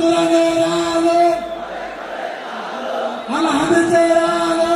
কোরআনের আলো, আল হাদিসের আলো।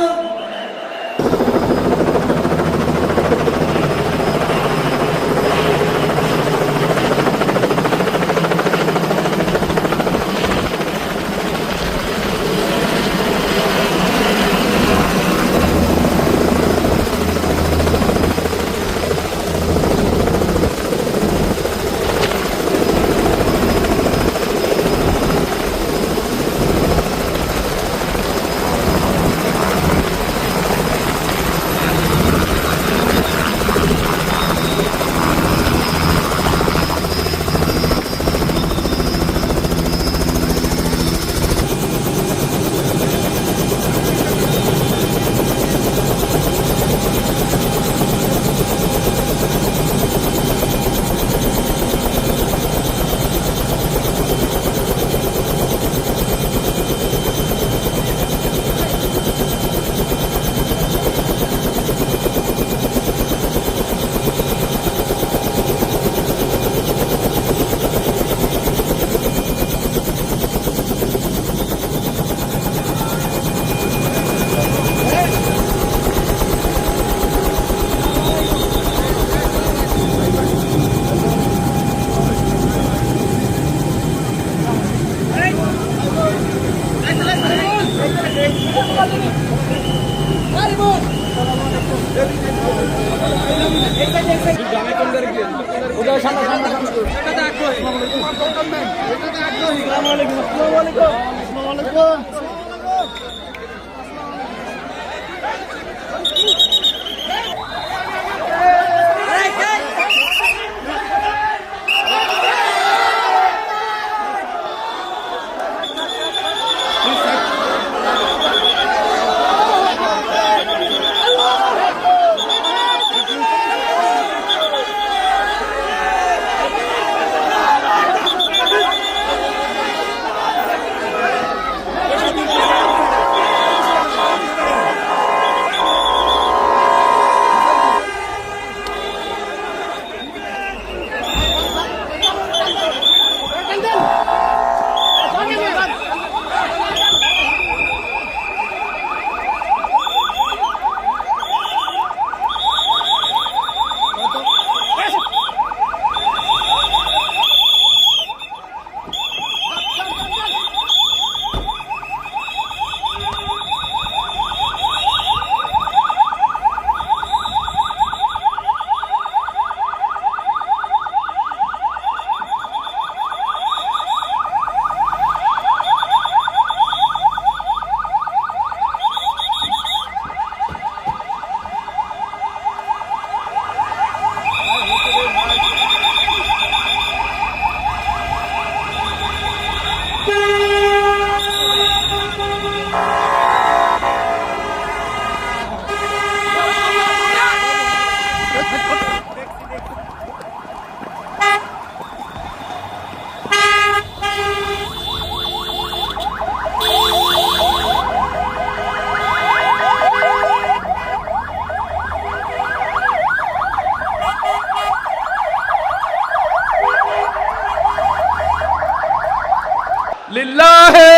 লিল্লাহে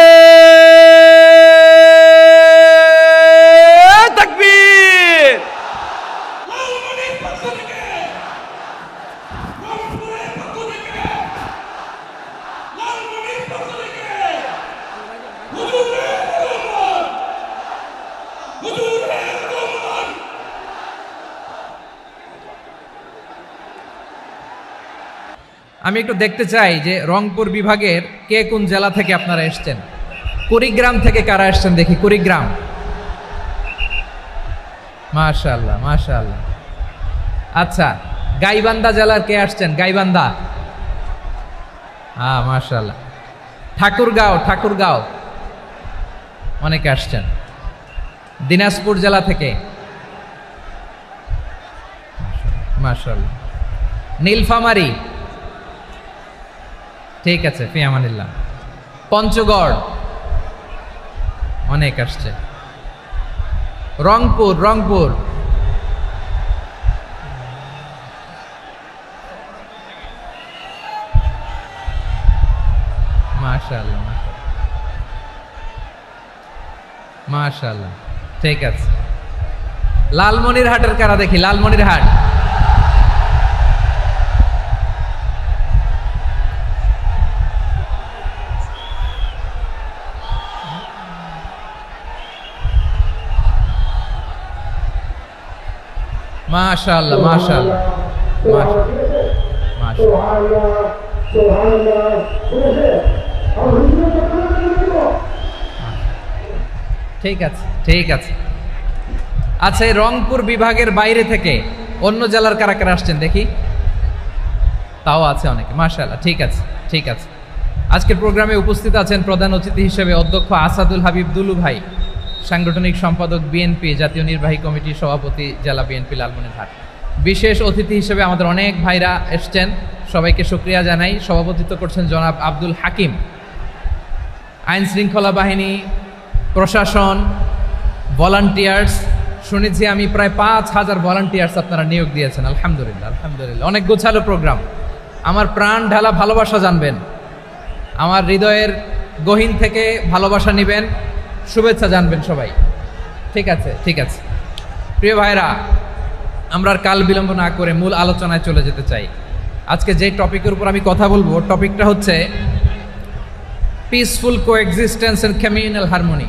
তাকবীর। আমি একটু দেখতে চাই যে রংপুর বিভাগের কে কোন জেলা থেকে আপনারা এসেছেন। কুড়িগ্রাম থেকে কারা এসেছেন দেখি, কুড়িগ্রাম। মাশাআল্লাহ মাশাআল্লাহ। আচ্ছা, গাইবান্ধা জেলার কে আসছেন? গাইবান্ধা, হ্যাঁ মাশাআল্লাহ। ঠাকুরগাঁও, ঠাকুরগাঁও অনেকে আসছেন। দিনাজপুর জেলা থেকে মাশাআল্লাহ। নীলফামারী, ঠিক আছে, ফি আমানিল্লাহ। পঞ্চগড় অনেক আসছে। রংপুর, রংপুর মাশাআল্লাহ। মাশাআল্লাহ, মাশাআল্লাহ। ঠিক আছে, লালমনিরহাটের কারা দেখি, লালমনিরহাট। মাশাআল্লাহ, মাশাআল্লাহ, ঠিক আছে, ঠিক আছে। আচ্ছা, এই রংপুর বিভাগের বাইরে থেকে অন্য জেলার কারা কারা আসছেন দেখি, তাও আছে অনেকে। মাশাআল্লাহ, ঠিক আছে, ঠিক আছে। আজকের প্রোগ্রামে উপস্থিত আছেন প্রধান অতিথি হিসেবে অধ্যক্ষ আসাদুল হাবিব দুলু ভাই, সাংগঠনিক সম্পাদক বিএনপি, জাতীয় নির্বাহী কমিটির সভাপতি, জেলা বিএনপি লালমনিরহাট। বিশেষ অতিথি হিসেবে আমাদের অনেক ভাইরা এসছেন, সবাইকে শুকরিয়া জানাই। সভাপতিত্ব করছেন জনাব আব্দুল হাকিম। আইন শৃঙ্খলা বাহিনী, প্রশাসন, ভলান্টিয়ার্স, শুনেছি আমি প্রায় 5,000 ভলান্টিয়ার্স আপনারা নিয়োগ দিয়েছেন। আলহামদুলিল্লাহ, আলহামদুলিল্লাহ। অনেক গোছালো প্রোগ্রাম। আমার প্রাণ ঢালা ভালোবাসা জানবেন, আমার হৃদয়ের গহীন থেকে ভালোবাসা নেবেন, শুভেচ্ছা জানবেন সবাই। ঠিক আছে, ঠিক আছে। প্রিয় ভাইরা, আমরা আর কাল বিলম্ব না করে মূল আলোচনায় চলে যেতে চাই। আজকে যে টপিকের উপর আমি কথা বলবো, টপিকটা হচ্ছে peaceful coexistence and communal harmony,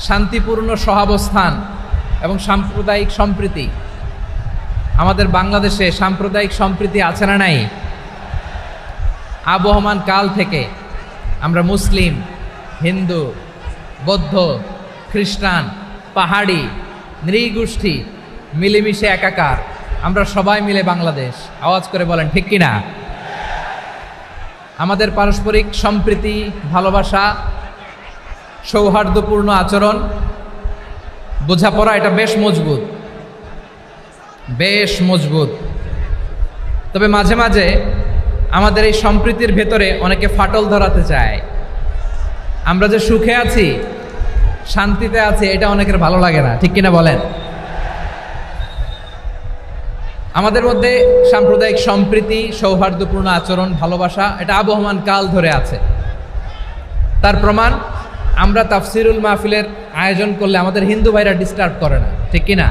শান্তিপূর্ণ সহাবস্থান এবং সাম্প্রদায়িক সম্প্রীতি। আমাদের বাংলাদেশে সাম্প্রদায়িক সম্প্রীতি আছে না নাই? আবহমান কাল থেকে আমরা মুসলিম, হিন্দু, বৌদ্ধ, খ্রিস্টান, পাহাড়ি, নৃগোষ্ঠী মিলেমিশে একাকার, আমরা সবাই মিলে বাংলাদেশ। আওয়াজ করে বলেন ঠিক কিনা? আমাদের পারস্পরিক সম্প্রীতি, ভালোবাসা, সৌহার্দ্যপূর্ণ আচরণ, বোঝাপড়া, এটা বেশ মজবুত, বেশ মজবুত। তবে মাঝে মাঝে আমাদের এই সম্প্রীতির ভেতরে অনেকে ফাটল ধরাতে চায়। আমরা যে সুখে আছি, শান্তিতে আছি, এটা অনেকের ভালো লাগে না, ঠিক কিনা বলেন? আমাদের মধ্যে সাম্প্রদায়িক সম্প্রীতি, সৌহার্দ্যপূর্ণ আচরণ, ভালোবাসা, এটা আবহমান কাল ধরে আছে। তার প্রমাণ, আমরা তাফসিরুল মাহফিলের আয়োজন করলে আমাদের হিন্দু ভাইরা ডিস্টার্ব করে না, ঠিক কিনা?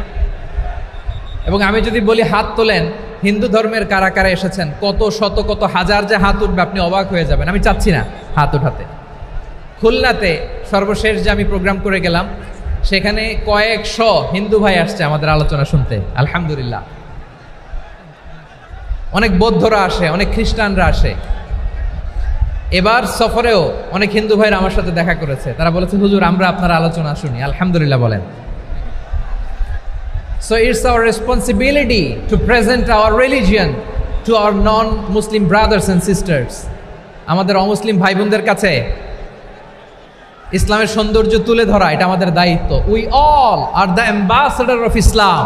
এবং আমি যদি বলি হাত তোলেন, হিন্দু ধর্মের কারা কারা এসেছেন, কত শত কত হাজার যে হাত উঠবে, আপনি অবাক হয়ে যাবেন। আমি চাচ্ছি না হাত উঠাতে। খুলনাতে সর্বশেষ যে আমি প্রোগ্রাম করে গেলাম, সেখানে কয়েকশো হিন্দু ভাই আসছে আমাদের আলোচনা শুনতে, আলহামদুলিল্লাহ। অনেক বৌদ্ধরা আসে, অনেক খ্রিস্টানরা আসে। এবার সফরেও অনেক হিন্দু ভাইরা আমার সাথে দেখা করেছে। তারা বলেছে, হুজুর আমরা আপনার আলোচনা শুনি। আলহামদুলিল্লাহ বলেন। So it's our responsibility to present our religion to our non-Muslim brothers and sisters. আমাদের অমুসলিম ভাই বোনদের কাছে ইসলামের সৌন্দর্য তুলে ধরা, এটা আমাদের দায়িত্ব। We all are the ambassador of Islam.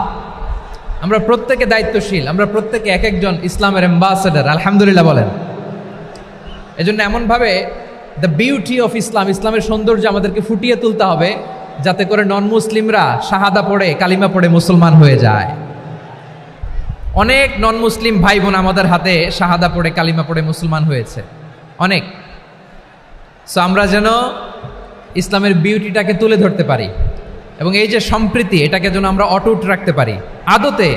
আমরা প্রত্যেকে দায়িত্বশীল, আমরা প্রত্যেকে এক একজন ইসলামের অ্যাম্বাসেডর। আলহামদুলিল্লাহ বলেন। এজন্য এমনভাবে দ্য বিউটি অফ ইসলাম, ইসলামের সৌন্দর্য আমাদেরকে ফুটিয়ে তুলতে হবে, যাতে করে নন মুসলিমরা শাহাদা পড়ে, কালিমা পড়ে মুসলমান হয়ে যায়। অনেক নন মুসলিম ভাই বোন আমাদের হাতে শাহাদা পড়ে, কালিমা পড়ে মুসলমান হয়েছে, অনেক। সো আমরা যেন ইসলামের বিউটিটাকে তুলে ধরতে পারি, এবং এই যে সম্প্রীতি, এটাকে যেন আমরা অটুট রাখতে পারি। আদতে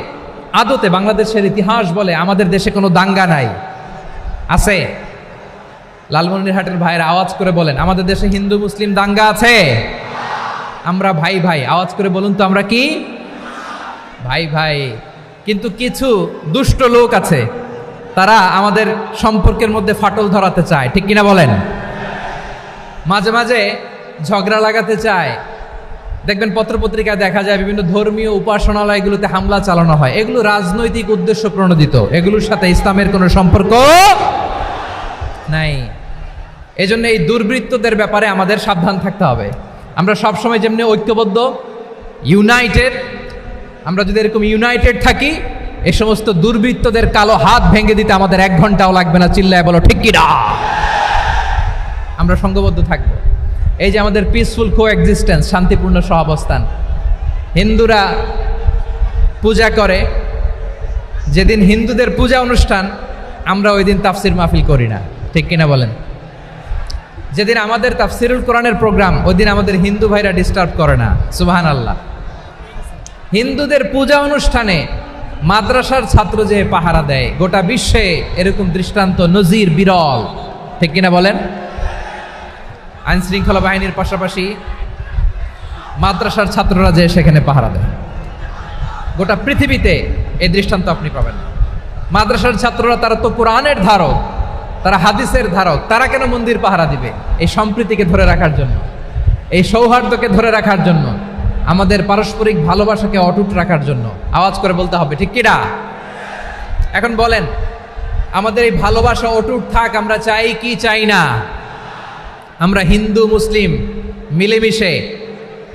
আদতে বাংলাদেশের ইতিহাস বলে আমাদের দেশে কোনো দাঙ্গা নাই, আছে? লালমনিরহাটের ভাইয়েরা আওয়াজ করে বলেন, আমাদের দেশে হিন্দু মুসলিম দাঙ্গা আছে? আমরা ভাই ভাই, আওয়াজ করে বলুন তো, আমরা কি ভাই ভাই? কিন্তু কিছু দুষ্ট লোক আছে, তারা আমাদের সম্পর্কের মধ্যে ফাটল ধরাতে চায়, ঠিক কিনা বলেন? মাঝে মাঝে ঝগড়া লাগাতে চায়। দেখবেন পত্রপত্রিকায় দেখা যায় বিভিন্ন ধর্মীয় উপাসনালয়গুলোতে হামলা চালানো হয়। এগুলো রাজনৈতিক উদ্দেশ্য প্রণোদিত, এগুলোর সাথে ইসলামের কোনো সম্পর্ক নাই। এজন্য এই দুর্বৃত্তদের ব্যাপারে আমাদের সাবধান থাকতে হবে। আমরা সবসময় যেমনি ঐক্যবদ্ধ, ইউনাইটেড, আমরা যদি এরকম ইউনাইটেড থাকি, এই সমস্ত দুর্বৃত্তদের কালো হাত ভেঙে দিতে আমাদের 1 ঘন্টাও লাগবে না। চিল্লায় বলো ঠিক কিনা? আমরা সংঘবদ্ধ থাকবো। এই যে আমাদের পিসফুল কোএক্সিস্টেন্স, শান্তিপূর্ণ সহাবস্থান। হিন্দুরা পূজা করে, যেদিন হিন্দুদের পূজা অনুষ্ঠান, আমরা ওই দিন তাফসির মাহফিল করি না, ঠিক কিনা বলেন? যেদিন আমাদের তাফসিরুল কোরআনের প্রোগ্রাম, ওই দিন আমাদের হিন্দু ভাইরা ডিস্টার্ব করে না। সুবহানাল্লাহ। হিন্দুদের পূজা অনুষ্ঠানে মাদ্রাসার ছাত্র যে পাহারা দেয়, গোটা বিশ্বে এরকম দৃষ্টান্ত নজির বিরল, ঠিক কিনা বলেন? আইন শৃঙ্খলা বাহিনীর পাশাপাশি মাদ্রাসার ছাত্ররা যে সেখানে পাহারা দেয়, গোটা পৃথিবীতে এই দৃষ্টান্ত আপনি পাবেন না। মাদ্রাসার ছাত্ররা তারা তো কোরআনের ধারক, তারা হাদিসের ধারক, তারা কেন মন্দির পাহারা দিবে? এই সম্প্রীতিকে ধরে রাখার জন্য, এই সৌহার্দ্যকে ধরে রাখার জন্য, আমাদের পারস্পরিক ভালোবাসাকে অটুট রাখার জন্য। আওয়াজ করে বলতে হবে, ঠিক কিনা? এখন বলেন, আমাদের এই ভালোবাসা অটুট থাক, আমরা চাই কি চাই না? আমরা হিন্দু মুসলিম মিলেমিশে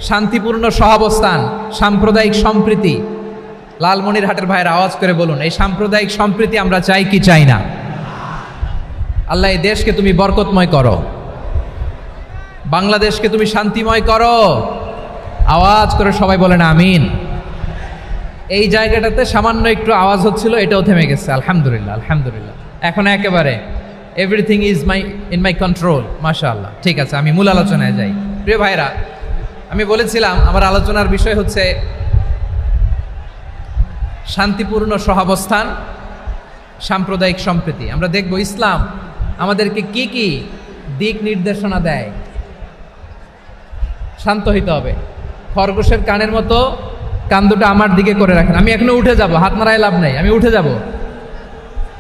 শান্তিপূর্ণ সহাবস্থান, সাম্প্রদায়িক সম্প্রীতি, লালমনিরহাটের ভাইয়ের আওয়াজ করে বলুন, এই সাম্প্রদায়িক সম্প্রীতি আমরা চাই কি চাই না? আল্লাহ এই দেশকে তুমি বরকতময় করো, বাংলাদেশকে তুমি শান্তিময় করো। আওয়াজ করে সবাই বলেন আমিন। এই জায়গাটাতে সামান্য একটু আওয়াজ হচ্ছিল, এটাও থেমে গেছে। আলহামদুলিল্লাহ, আলহামদুলিল্লাহ। এখন একেবারে everything is in my control. মাশাআল্লাহ। ঠিক আছে, আমি মূল আলোচনায় যাই। প্রিয় ভাইরা, আমি বলেছিলাম আমার আলোচনার বিষয় হচ্ছে শান্তিপূর্ণ সহাবস্থান, সাম্প্রদায়িক সম্প্রীতি। আমরা দেখব ইসলাম আমাদেরকে কি কি দিক নির্দেশনা দেয়। শান্ত হইতে হবে। খরগোশের কানের মতো কান দুটো আমার দিকে করে রাখেন। আমি এখনো উঠে যাব, হাত নাড়ায় লাভ নাই, আমি উঠে যাব।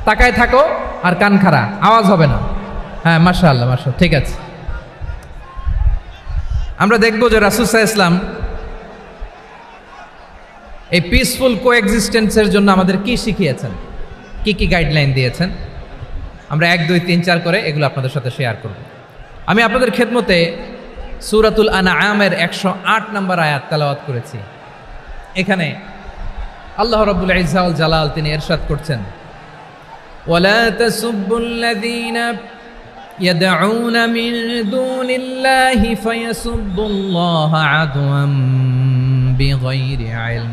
তাকায় থাকো আর কান খাড়া, আওয়াজ হবে না। হ্যাঁ, মাশাআল্লাহ, মাশাআল্লাহ, ঠিক আছে। আমরা দেখব যে রাসূল সাল্লাল্লাহু আলাইহি ওয়াসাল্লাম এই পিসফুল কোএক্সিস্টেন্সের জন্য আমাদের কি শিখিয়েছেন, কি কি গাইডলাইন দিয়েছেন। আমরা 1, 2, 3, 4 করে এগুলো আপনাদের সাথে শেয়ার করব। আমি আপনাদের খেদমতে সূরাতুল আনআমের 108 নম্বর আয়াত তেলাওয়াত করেছি। এখানে আল্লাহ রাব্বুল ইজ্জা ওয়াল জালাল তিনি ইরশাদ করছেন, ওয়ালা তাসুব্বুল্লাযীনা ইয়াদউনা মিন দুনিল্লাহি ফায়াসুব্বুল্লাহা আদওয়াম বিগাইরি ইলম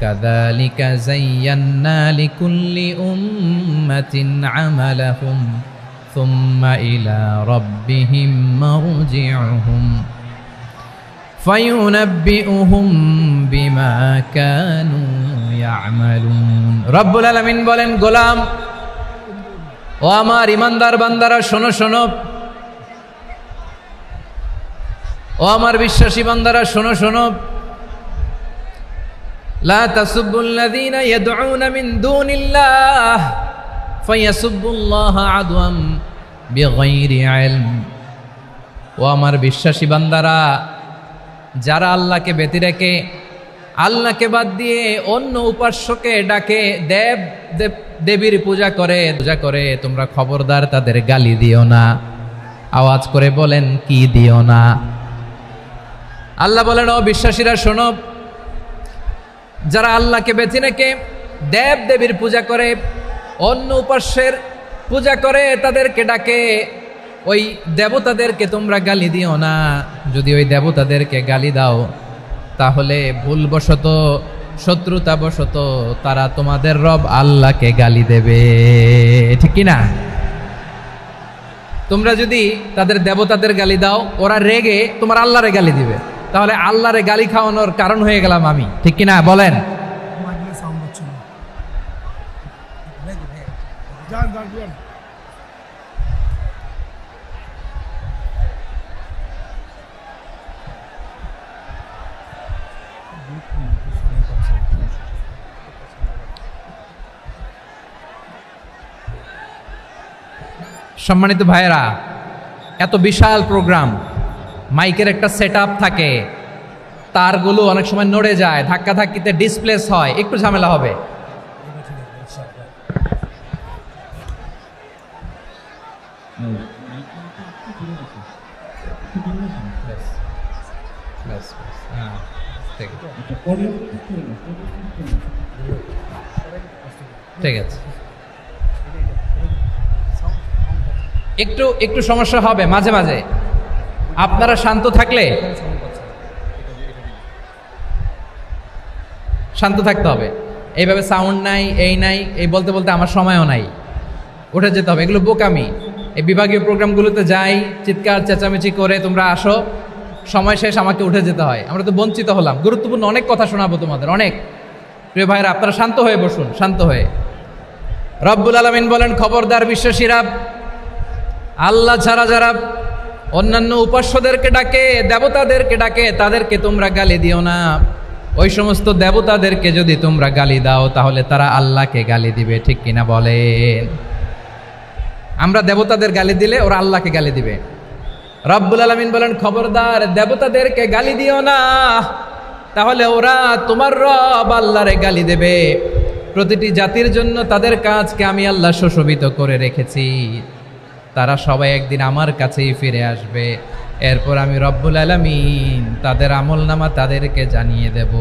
কাযালিকা যায়্যান্না লিকুল্লি উম্মাতিন আমালাহুম সুম্মা ইলা রাব্বিহিম মারজিউহুম ফায়ুনাব্বিউহুম বিমা কানু ইয়ামালুন। রব্বুল আলামিন বলেন, গোলাম ও আমার ইমানদার বান্দারা, শোনো শোনো। ও আমার বিশ্বাসী বান্দারা, শোনো শোনো। লা তাসুব্বুল্লাযীনা ইয়াদউনা মিন দুনিল্লাহ ফায়াসুব্বুল্লাহা আদওয়াম বিগাইরি ইলম। ও আমার বিশ্বাসী বান্দারা, যারা আল্লাহকে ব্যতি রেখে, আল্লাহকে বাদ দিয়ে অন্য উপাস্যকে ডাকে, দেবীর পূজা করে, তোমরা খবরদার তাদের গালি দিও না। আওয়াজ করে বলেন, কি দিও না? আল্লাহ বলেন, ও বিশ্বাসীরা শোনো, যারা আল্লাহকে বেছে রেখে দেবীর পূজা করে, অন্য উপাস্যের পূজা করে, তাদেরকে ডাকে, ওই দেবতাদেরকে তোমরা গালি দিও না। যদি ওই দেবতাদেরকে গালি দাও, তাহলে ভুলবশত, শত্রুতাবশত তারা তোমাদের রব আল্লাহকে গালি দেবে, ঠিক কি না? তোমরা যদি তাদের দেবতাদের গালি দাও, ওরা রেগে তোমার আল্লাহরে গালি দিবে, তাহলে আল্লাহরে গালি খাওয়ানোর কারণ হয়ে গেলাম আমি, ঠিক কি না? বলেন। সম্মানিত ভাইয়েরা, এত বিশাল প্রোগ্রাম, মাইকের একটা সেটআপ থাকে, তারগুলো অনেক সময় নড়ে যায়, ধাক্কা ধাক্কিতে ডিসপ্লেস হয়, একটু ঝামেলা হবে। ঠিক আছে, একটু সমস্যা হবে মাঝে মাঝে। আপনারা শান্ত থাকলে, শান্ত থাকতে হবে। এইভাবে সাউন্ড নাই, এই নাই, এই বলতে বলতে আমার সময়ও নাই, উঠে যেতে হবে, এগুলো বোকামি। এই বিভাগীয় প্রোগ্রামগুলোতে যাই, চিৎকার চেঁচামেচি করে তোমরা আসো, সময় শেষ আমাকে উঠে যেতে হয়। আমরা তো বঞ্চিত হলাম। গুরুত্বপূর্ণ অনেক কথা শোনাবো তোমাদের, অনেক। প্রিয় ভাইরা, আপনারা শান্ত হয়ে বসুন, শান্ত হয়ে। রব্বুল আলামিন বলেন, খবরদার বিশ্বাসীরা, আল্লাহ ছাড়া যারা অন্যান্য উপাস্যদেরকে ডাকে, দেবতাদেরকে ডাকে, তাদেরকে তোমরা গালি দিও না। ওই সমস্ত দেবতাদেরকে যদি তোমরা গালি দাও তাহলে তারা আল্লাহকে গালি দিবে, ঠিক কিনা বলেন? আমরা দেবতাদের গালি দিলে ওরা আল্লাহকে গালি দিবে। রব্বুল আলামিন বলেন, খবরদার দেবতাদেরকে গালি দিও না, তাহলে ওরা তোমার রব আল্লাহরে গালি দেবে। প্রতিটি জাতির জন্য তাদের কাজকে আমি আল্লাহ সুশোভিত করে রেখেছি, তারা সবাই একদিন আমার কাছেই ফিরে আসবে। এরপর আমি রব্বুল আলামিন তাদের আমলনামা তাদেরকে জানিয়ে দেব।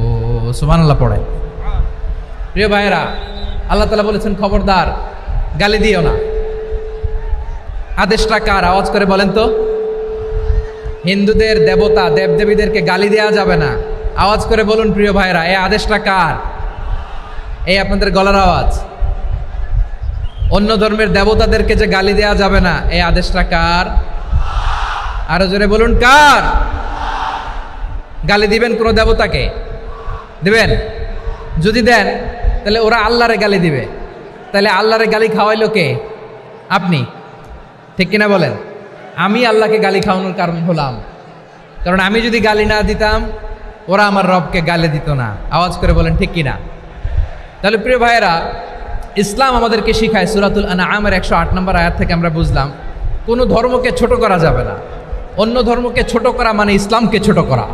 সুবহানাল্লাহ পড়ে। প্রিয় ভাইয়েরা, আল্লাহ তাআলা বলেছেন খবরদার গালি দিও না। আদেশটা কার? আওয়াজ করে বলেন তো। হিন্দুদের দেবতা দেবদেবীদেরকে গালি দেওয়া যাবে না। আওয়াজ করে বলুন প্রিয় ভাইয়েরা, এই আদেশটা কার? এই আপনাদের গলার আওয়াজ। অন্য ধর্মের দেবতাদেরকে যে গালি দেওয়া যাবে না, এই আদেশটা কার? আরো জোরে বলুন, কার? গালি দিবেন কোন দেবতাকে? দিবেন? যদি দেন তাহলে ওরা আল্লাহরে গালি দিবে। তাহলে আল্লাহরে গালি খাওয়াইলো কে? আপনি, ঠিক কিনা বলেন? আমি আল্লাহকে গালি খাওয়ানোর কারণ হলাম, কারণ আমি যদি গালি না দিতাম ওরা আমার রবকে গালি দিত না। আওয়াজ করে বলেন ঠিক কিনা? তাহলে প্রিয় ভাইয়েরা, ইসলাম আমাদেরকে শিখায়, সূরাতুল আনআমের 108 নম্বর আয়াত থেকে আমরা বুঝলাম কোনো ধর্মকে ছোট করা যাবে না। অন্য ধর্মকে ছোট করা মানে ইসলামকে ছোট করা।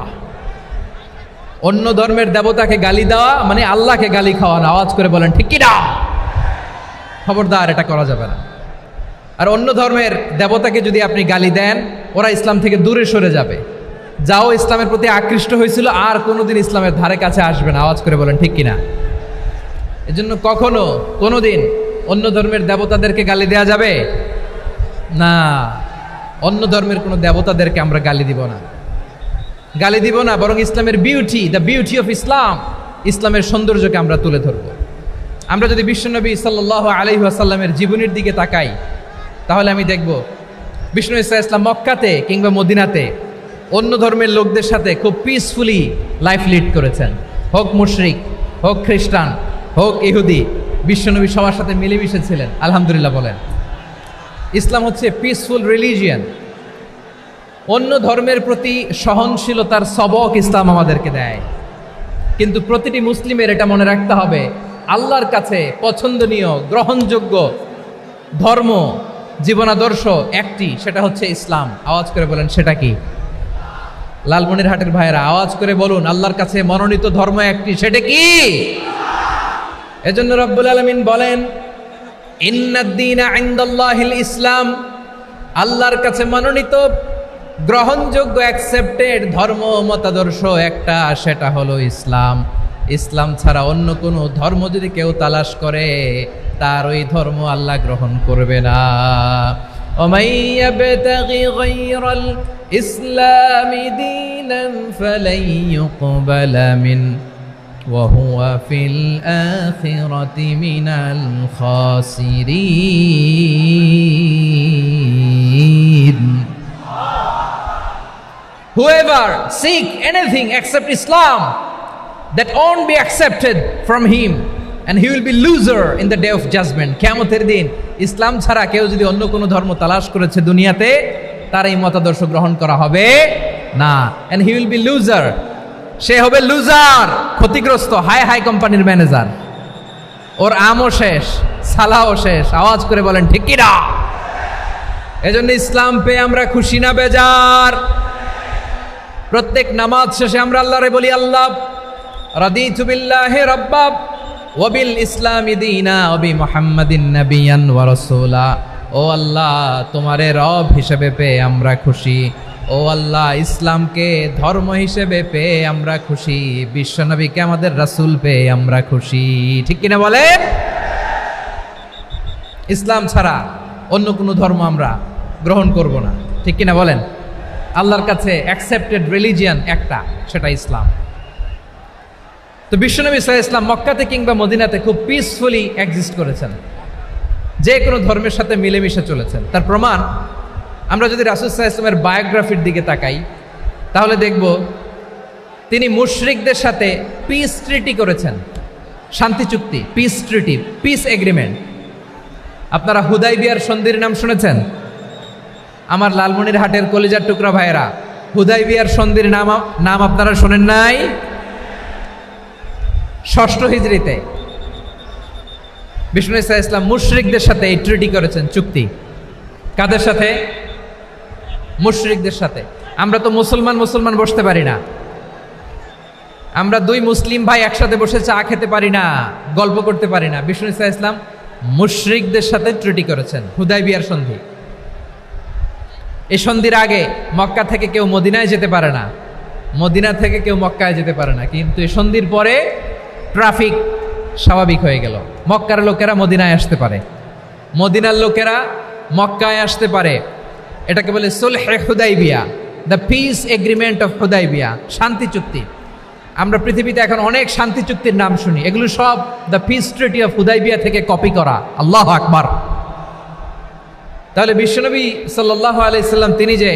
অন্য ধর্মের দেবতাকে গালি দেওয়া মানে আল্লাহকে গালি খাওয়ানো। আওয়াজ করে বলেন ঠিক কিনা? খবরদার, এটা করা যাবে না। আর অন্য ধর্মের দেবতাকে যদি আপনি গালি দেন, ওরা ইসলাম থেকে দূরে সরে যাবে। যাও ইসলামের প্রতি আকৃষ্ট হয়েছিল আর কোনোদিন ইসলামের ধারে কাছে আসবে না। আওয়াজ করে বলেন ঠিক কিনা? এজন্য কখনো কোনোদিন অন্য ধর্মের দেবতাদেরকে গালি দেয়া যাবে না। অন্য ধর্মের কোনো দেবতাদেরকে আমরা গালি দিব না, গালি দিব না, বরং ইসলামের beauty, the beauty of Islam, ইসলামের সৌন্দর্যকে আমরা তুলে ধরব। আমরা যদি বিশ্বনবী সাল্লাল্লাহু আলাইহি ওয়াসাল্লামের জীবনের দিকে তাকাই তাহলে আমি দেখব বিষ্ণু ইসলাম মক্কাতে কিংবা মদিনাতে অন্য ধর্মের লোকদের সাথে খুব পিসফুলি লাইফ লিড করেছেন। হোক মুশরিক, হোক খ্রিস্টান, হোক ইহুদি, বিশ্বনবী সবার সাথে মিলেমিশে ছিলেন। আলহামদুলিল্লাহ বলেন। ইসলাম হচ্ছে পিসফুল রিলিজিয়ান। অন্য ধর্মের প্রতি সহনশীলতার সবক ইসলাম আমাদেরকে দেয়। কিন্তু প্রতিটি মুসলিমের এটা মনে রাখতে হবে, আল্লাহর কাছে পছন্দনীয় গ্রহণযোগ্য ধর্ম জীবনাদর্শ একটি, সেটা হচ্ছে ইসলাম। আওয়াজ করে বলেন সেটা কি? লালমনিরহাটের ভাইয়েরা আওয়াজ করে বলুন, আল্লাহর কাছে মনোনীত ধর্ম একটি, সেটা কি? এজন্য রব্বুল আলামিন বলেন, ইন্নাদ-দীনা ইনদাল্লাহিল ইসলাম, আল্লাহর কাছে মনোনীত গ্রহণযোগ্য অ্যাকসেপ্টেড ধর্ম মতাদর্শ একটা, সেটা হলো ইসলাম। ইসলাম ছাড়া অন্য কোনো ধর্ম যদি কেউ তালাশ করে তার ওই ধর্ম আল্লাহ গ্রহণ করবে না। ومن يبتغي غير الإسلام دينا فلن يقبل منه وهو في الآخرة من الخاسرين. Whoever seek anything except Islam, that won't be accepted from him, and he will be loser in the day of judgment. কিয়ামতের দিন ইসলাম ছাড়া কেউ যদি অন্য কোনো ধর্ম তালাশ করেছে দুনিয়াতে, তার এই মতাদর্শ গ্রহণ করা হবে না। and he will be loser, সে হবে লুজার, ক্ষতিগ্রস্ত, হাই হাই কোম্পানির ম্যানেজার। ওর আমও শেষ, সালাও শেষ। আওয়াজ করে বলেন ঠিক কি না? এজন্য ইসলাম পেয়ে আমরা খুশি না বেজার? প্রত্যেক নামাজ শেষে আমরা আল্লাহরে বলি, আল্লাহ রাদিতু বিল্লাহি রাব্বা ওয়া বিল ইসলামি দীনা ওয়া বি মুহাম্মাদিন নাবিয়ান ওয়া রাসূলা। ও আল্লাহ, তোমারে রব হিসেবে পেয়ে আমরা খুশি। ও আল্লাহ, ইসলামকে ধর্ম হিসেবে পেয়ে আমরা খুশি। বিশ্বনবীকে আমাদের রাসূল পেয়ে আমরা খুশি। ঠিক কিনা বলেন? ইসলাম ছাড়া অন্য কোনো ধর্ম আমরা গ্রহণ করব না। ঠিক কিনা বলেন? আল্লাহর কাছে অ্যাকসেপ্টেড রিলিজিয়ান একটা, সেটা ইসলাম। তো বিশ্বনবী সাল্লাল্লাহু আলাইহি ওয়াসাল্লাম মক্কাতে কিংবা মদিনাতে খুব পিসফুলি এক্সিস্ট করেছেন। যে কোনো ধর্মের সাথে মিলেমিশে চলেছেন। তার প্রমাণ আমরা যদি রাসূল সাল্লাল্লাহু আলাইহি ওয়াসাল্লামের বায়োগ্রাফির দিকে তাকাই তাহলে দেখব তিনি মুশরিকদের সাথে পিস ট্রিটি করেছেন, শান্তি চুক্তি, পিস ট্রিটি, পিস এগ্রিমেন্ট। আপনারা হুদাইবিয়ার সন্ধির নাম শুনেছেন? আমার লালমনিরহাটের কলিজার টুকরা ভাইয়েরা, হুদাইবিয়ার সন্ধির নাম আপনারা শোনেন নাই? 6ষ্ঠ হিজরিতে বিষ্ণু ঈসা ইসলাম মুশরিকদের সাথে এই ট্রিটি করেছেন, চুক্তি। কাদের সাথে? মুশরিকদের সাথে। আমরা তো মুসলমান বসতে পারি না, আমরা দুই মুসলিম ভাই একসাথে বসে চা খেতে পারি না, গল্প করতে পারি না। বিষ্ণু ঈসা ইসলাম মুশরিকদের সাথে ট্রিটি করেছেন, হুদাইবিয়ার সন্ধি। এই সন্ধির আগে মক্কা থেকে কেউ মদিনায় যেতে পারে না, মদিনা থেকে কেউ মক্কায় যেতে পারে না, কিন্তু এই সন্ধির পরে ট্রাফিক স্বাভাবিক হয়ে গেল। মক্কার লোকেরা মদিনায় আসতে পারে, মদিনার লোকেরা মক্কায় আসতে পারে। এটাকে বলে সুলহে হুদাইবিয়া, the peace agreement of Hudaybiyyah, শান্তি চুক্তি। আমরা পৃথিবীতে এখন অনেক শান্তি চুক্তির নাম শুনি, এগুলো সব the piece treaty of Hudaibiya থেকে কপি করা। আল্লাহু আকবার। তাহলে বিশ্বনবী সাল্লাল্লাহু আলাইহি সাল্লাম তিনি যে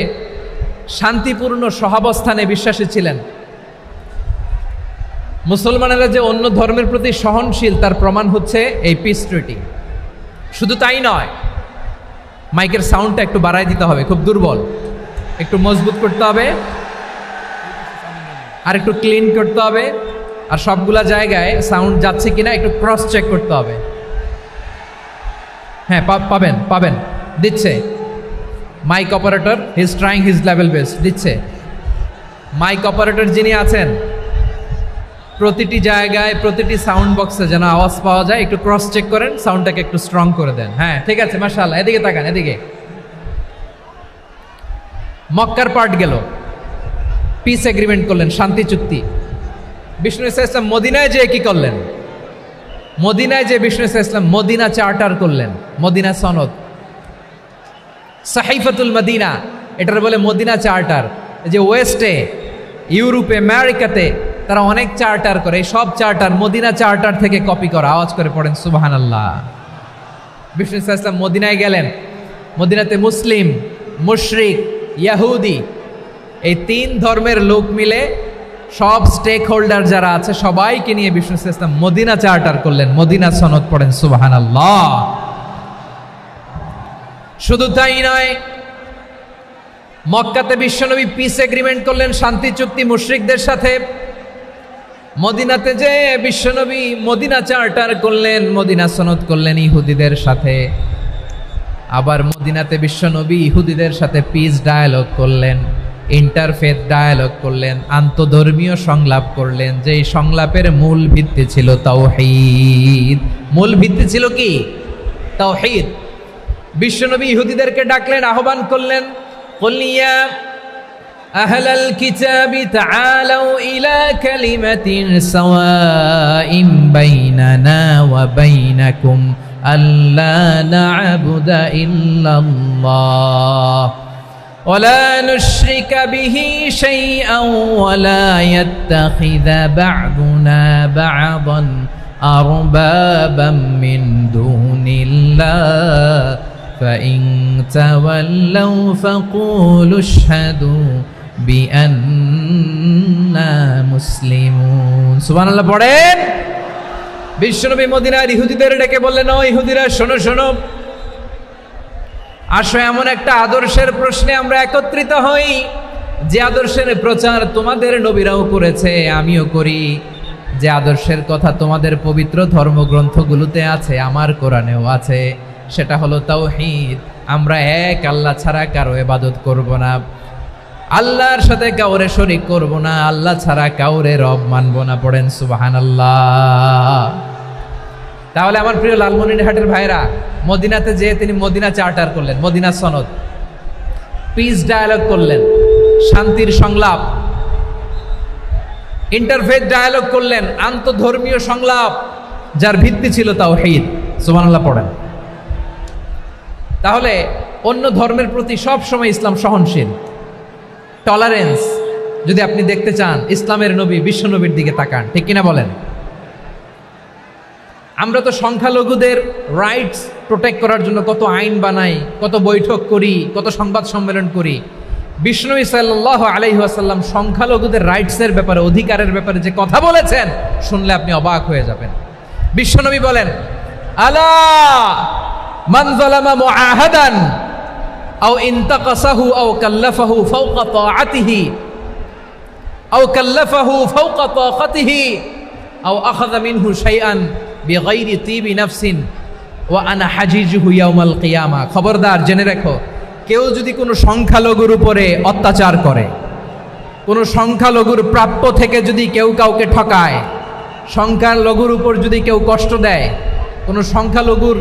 শান্তিপূর্ণ সহাবস্থানে বিশ্বাসী ছিলেন, মুসলমানেরা যে অন্য ধর্মের প্রতি সহনশীল তার প্রমাণ হচ্ছে এই পিস ট্রিটি। শুধু তাই নয়, মাইকের সাউন্ডটা একটু বাড়ায় দিতে হবে, খুব দুর্বল, একটু মজবুত করতে হবে, আর একটু ক্লিন করতে হবে, আর সবগুলা জায়গায় সাউন্ড যাচ্ছে কিনা একটু ক্রস চেক করতে হবে। হ্যাঁ, পাবেন দিচ্ছে mic operator, he is trying his level best, দিচ্ছে। মাইক অপারেটর যিনি আছেন প্রতিটি জায়গায় প্রতিটি সাউন্ড বক্সে যেন আওয়াজ পাওয়া যায়, একটু ক্রস চেক করেন, সাউন্ডটাকে একটু স্ট্রং করে দেন। হ্যাঁ, ঠিক আছে, মাশাআল্লাহ। এদিকে তাকান, এদিকে। মক্কার পার্ট গেল, পিস এগ্রিমেন্ট করলেন, শান্তি চুক্তি। বিষ্ণু ঈসা ইসলাম মদিনায় যে কি করলেন? মদিনায় যে বিষ্ণু ঈসা ইসলাম মদিনা চার্টার করলেন, মদিনা সনদ, সাহিফাতুল মদিনা, এটার বলে মদিনা চার্টার। যে ওয়েস্টে, ইউরোপে, আমেরিকাতে তারা অনেক চার্টার করে, এই সব চার্টার মদিনা চার্টার থেকে কপি করা। আওয়াজ করে পড়েন সুবহানাল্লাহ। বিষ্ণু ঈসা ইসলাম মদিনায় গেলেন, মদিনাতে মুসলিম, মুশরিক, ইয়াহুদি, এই 3 ধর্মের লোক মিলে সব স্টেক হোল্ডার যারা আছে সবাইকে নিয়ে বিষ্ণু ঈসা ইসলাম মদিনা চার্টার করলেন, মদিনা সনদ, পড়েন সুবহানাল্লাহ। শুধু তাই নয়, মক্কাতে বিশ্বনবী পিস এগ্রিমেন্ট করলেন, শান্তি চুক্তি মুশরিকদের সাথে। মদিনাতে যে বিশ্বনবী মদিনা চার্টার করলেন, মদিনা সনদ করলেন ইহুদিদের সাথে। আবার মদিনাতে বিশ্বনবী ইহুদিদের সাথে পিস ডায়ালগ করলেন, ইন্টারফেথ ডায়ালগ করলেন, আন্তধর্মীয় সংলাপ করলেন, যেই সংলাপের মূল ভিত্তি ছিল তাওহীদ। মূল ভিত্তি ছিল কি? তাওহীদ। বিশ্বনবী ইহুদিদেরকে ডাকলেন, আহ্বান করলেন, কুল ইয়া আহলাল কিতাবি তাআলাউ ইলা কালিমাতিন সাওয়াইন বাইনানা ওয়া বাইনাকুম আল্লা না'বুদা ইল্লাল্লাহ ওয়া লা নুশরিকা বিহি শাইআন ওয়া লা ইয়াত্তাখিযা বা'দুনা বা'দান আরবাবাম মিন দুনিল্লাহ فإن تولوا فقولوا اشهدوا بأننا مسلمون সুবহানাল্লাহ পড়েন। বিশ্বনবী মদিনার ইহুদিদের ডেকে বললেন, ও ইহুদিরা, শোনো শোনো, আসো এমন একটা আদর্শের প্রশ্নে আমরা একত্রিত হই যে আদর্শের প্রচার তোমাদের নবীরাও করেছে, আমিও করি, যে আদর্শের কথা তোমাদের পবিত্র ধর্মগ্রন্থগুলোতে আছে, আমার কোরআনেও আছে, সেটা হলো তাওহীদ। আমরা এক আল্লাহ ছাড়া কারো ইবাদত করব না, আল্লাহর সাথে কাউরে শরীক করব না, আল্লাহ ছাড়া কাউরে রব মানব না। পড়েন সুবহানাল্লাহ। তাহলে আমার প্রিয় লালমনিরহাটের ভাইরা, মদিনাতে যে তিনি মদিনা চার্টার করলেন, মদিনা সনদ, পিস ডায়ালগ করলেন, শান্তির সংলাপ, ইন্টারফেথ ডায়ালগ করলেন, আন্তধর্মীয় সংলাপ, যার ভিত্তি ছিল তাওহীদ। সুবহানাল্লাহ পড়েন। তাহলে অন্য ধর্মের প্রতি সব সময় ইসলাম সহনশীল, টলারেন্স। যদি আপনি দেখতে চান ইসলামের নবী বিশ্ব নবীর দিকে তাকান, ঠিক কিনা বলেন? আমরা তো সংখ্যালঘুদের রাইটস প্রোটেক্ট করার জন্য কত আইন বানাই, কত বৈঠক করি, কত সংবাদ সম্মেলন করি। বিষ্ণু সাল্লাল্লাহু আলাইহি ওয়াসাল্লাম সংখ্যালঘুদের রাইটসের ব্যাপারে, অধিকারের ব্যাপারে যে কথা বলেছেন, শুনলে আপনি অবাক হয়ে যাবেন। বিশ্বনবী বলেন, আলা মান যালামা মুআহাদান আও ইনতাকাসাহু আও কাল্লাফাহু ফাওকা তাআতিহি আও কাল্লাফাহু ফাওকা তাকাতিহি আও আখাযা মিনহু শাইআন বিগাইরি তিবি নাফসিন ওয়া আনা হাজিজুহু ইয়াউমাল কিয়ামা। খবরদার, জেনে রাখো, কেউ যদি কোনো সংখ্যালঘুর উপরে অত্যাচার করে, কোনো সংখ্যালঘুর প্রাপ্য থেকে যদি কেউ কাউকে ঠকায়, সংখ্যালঘুর উপর যদি কেউ কষ্ট দেয়, কোনো সংখ্যালঘুর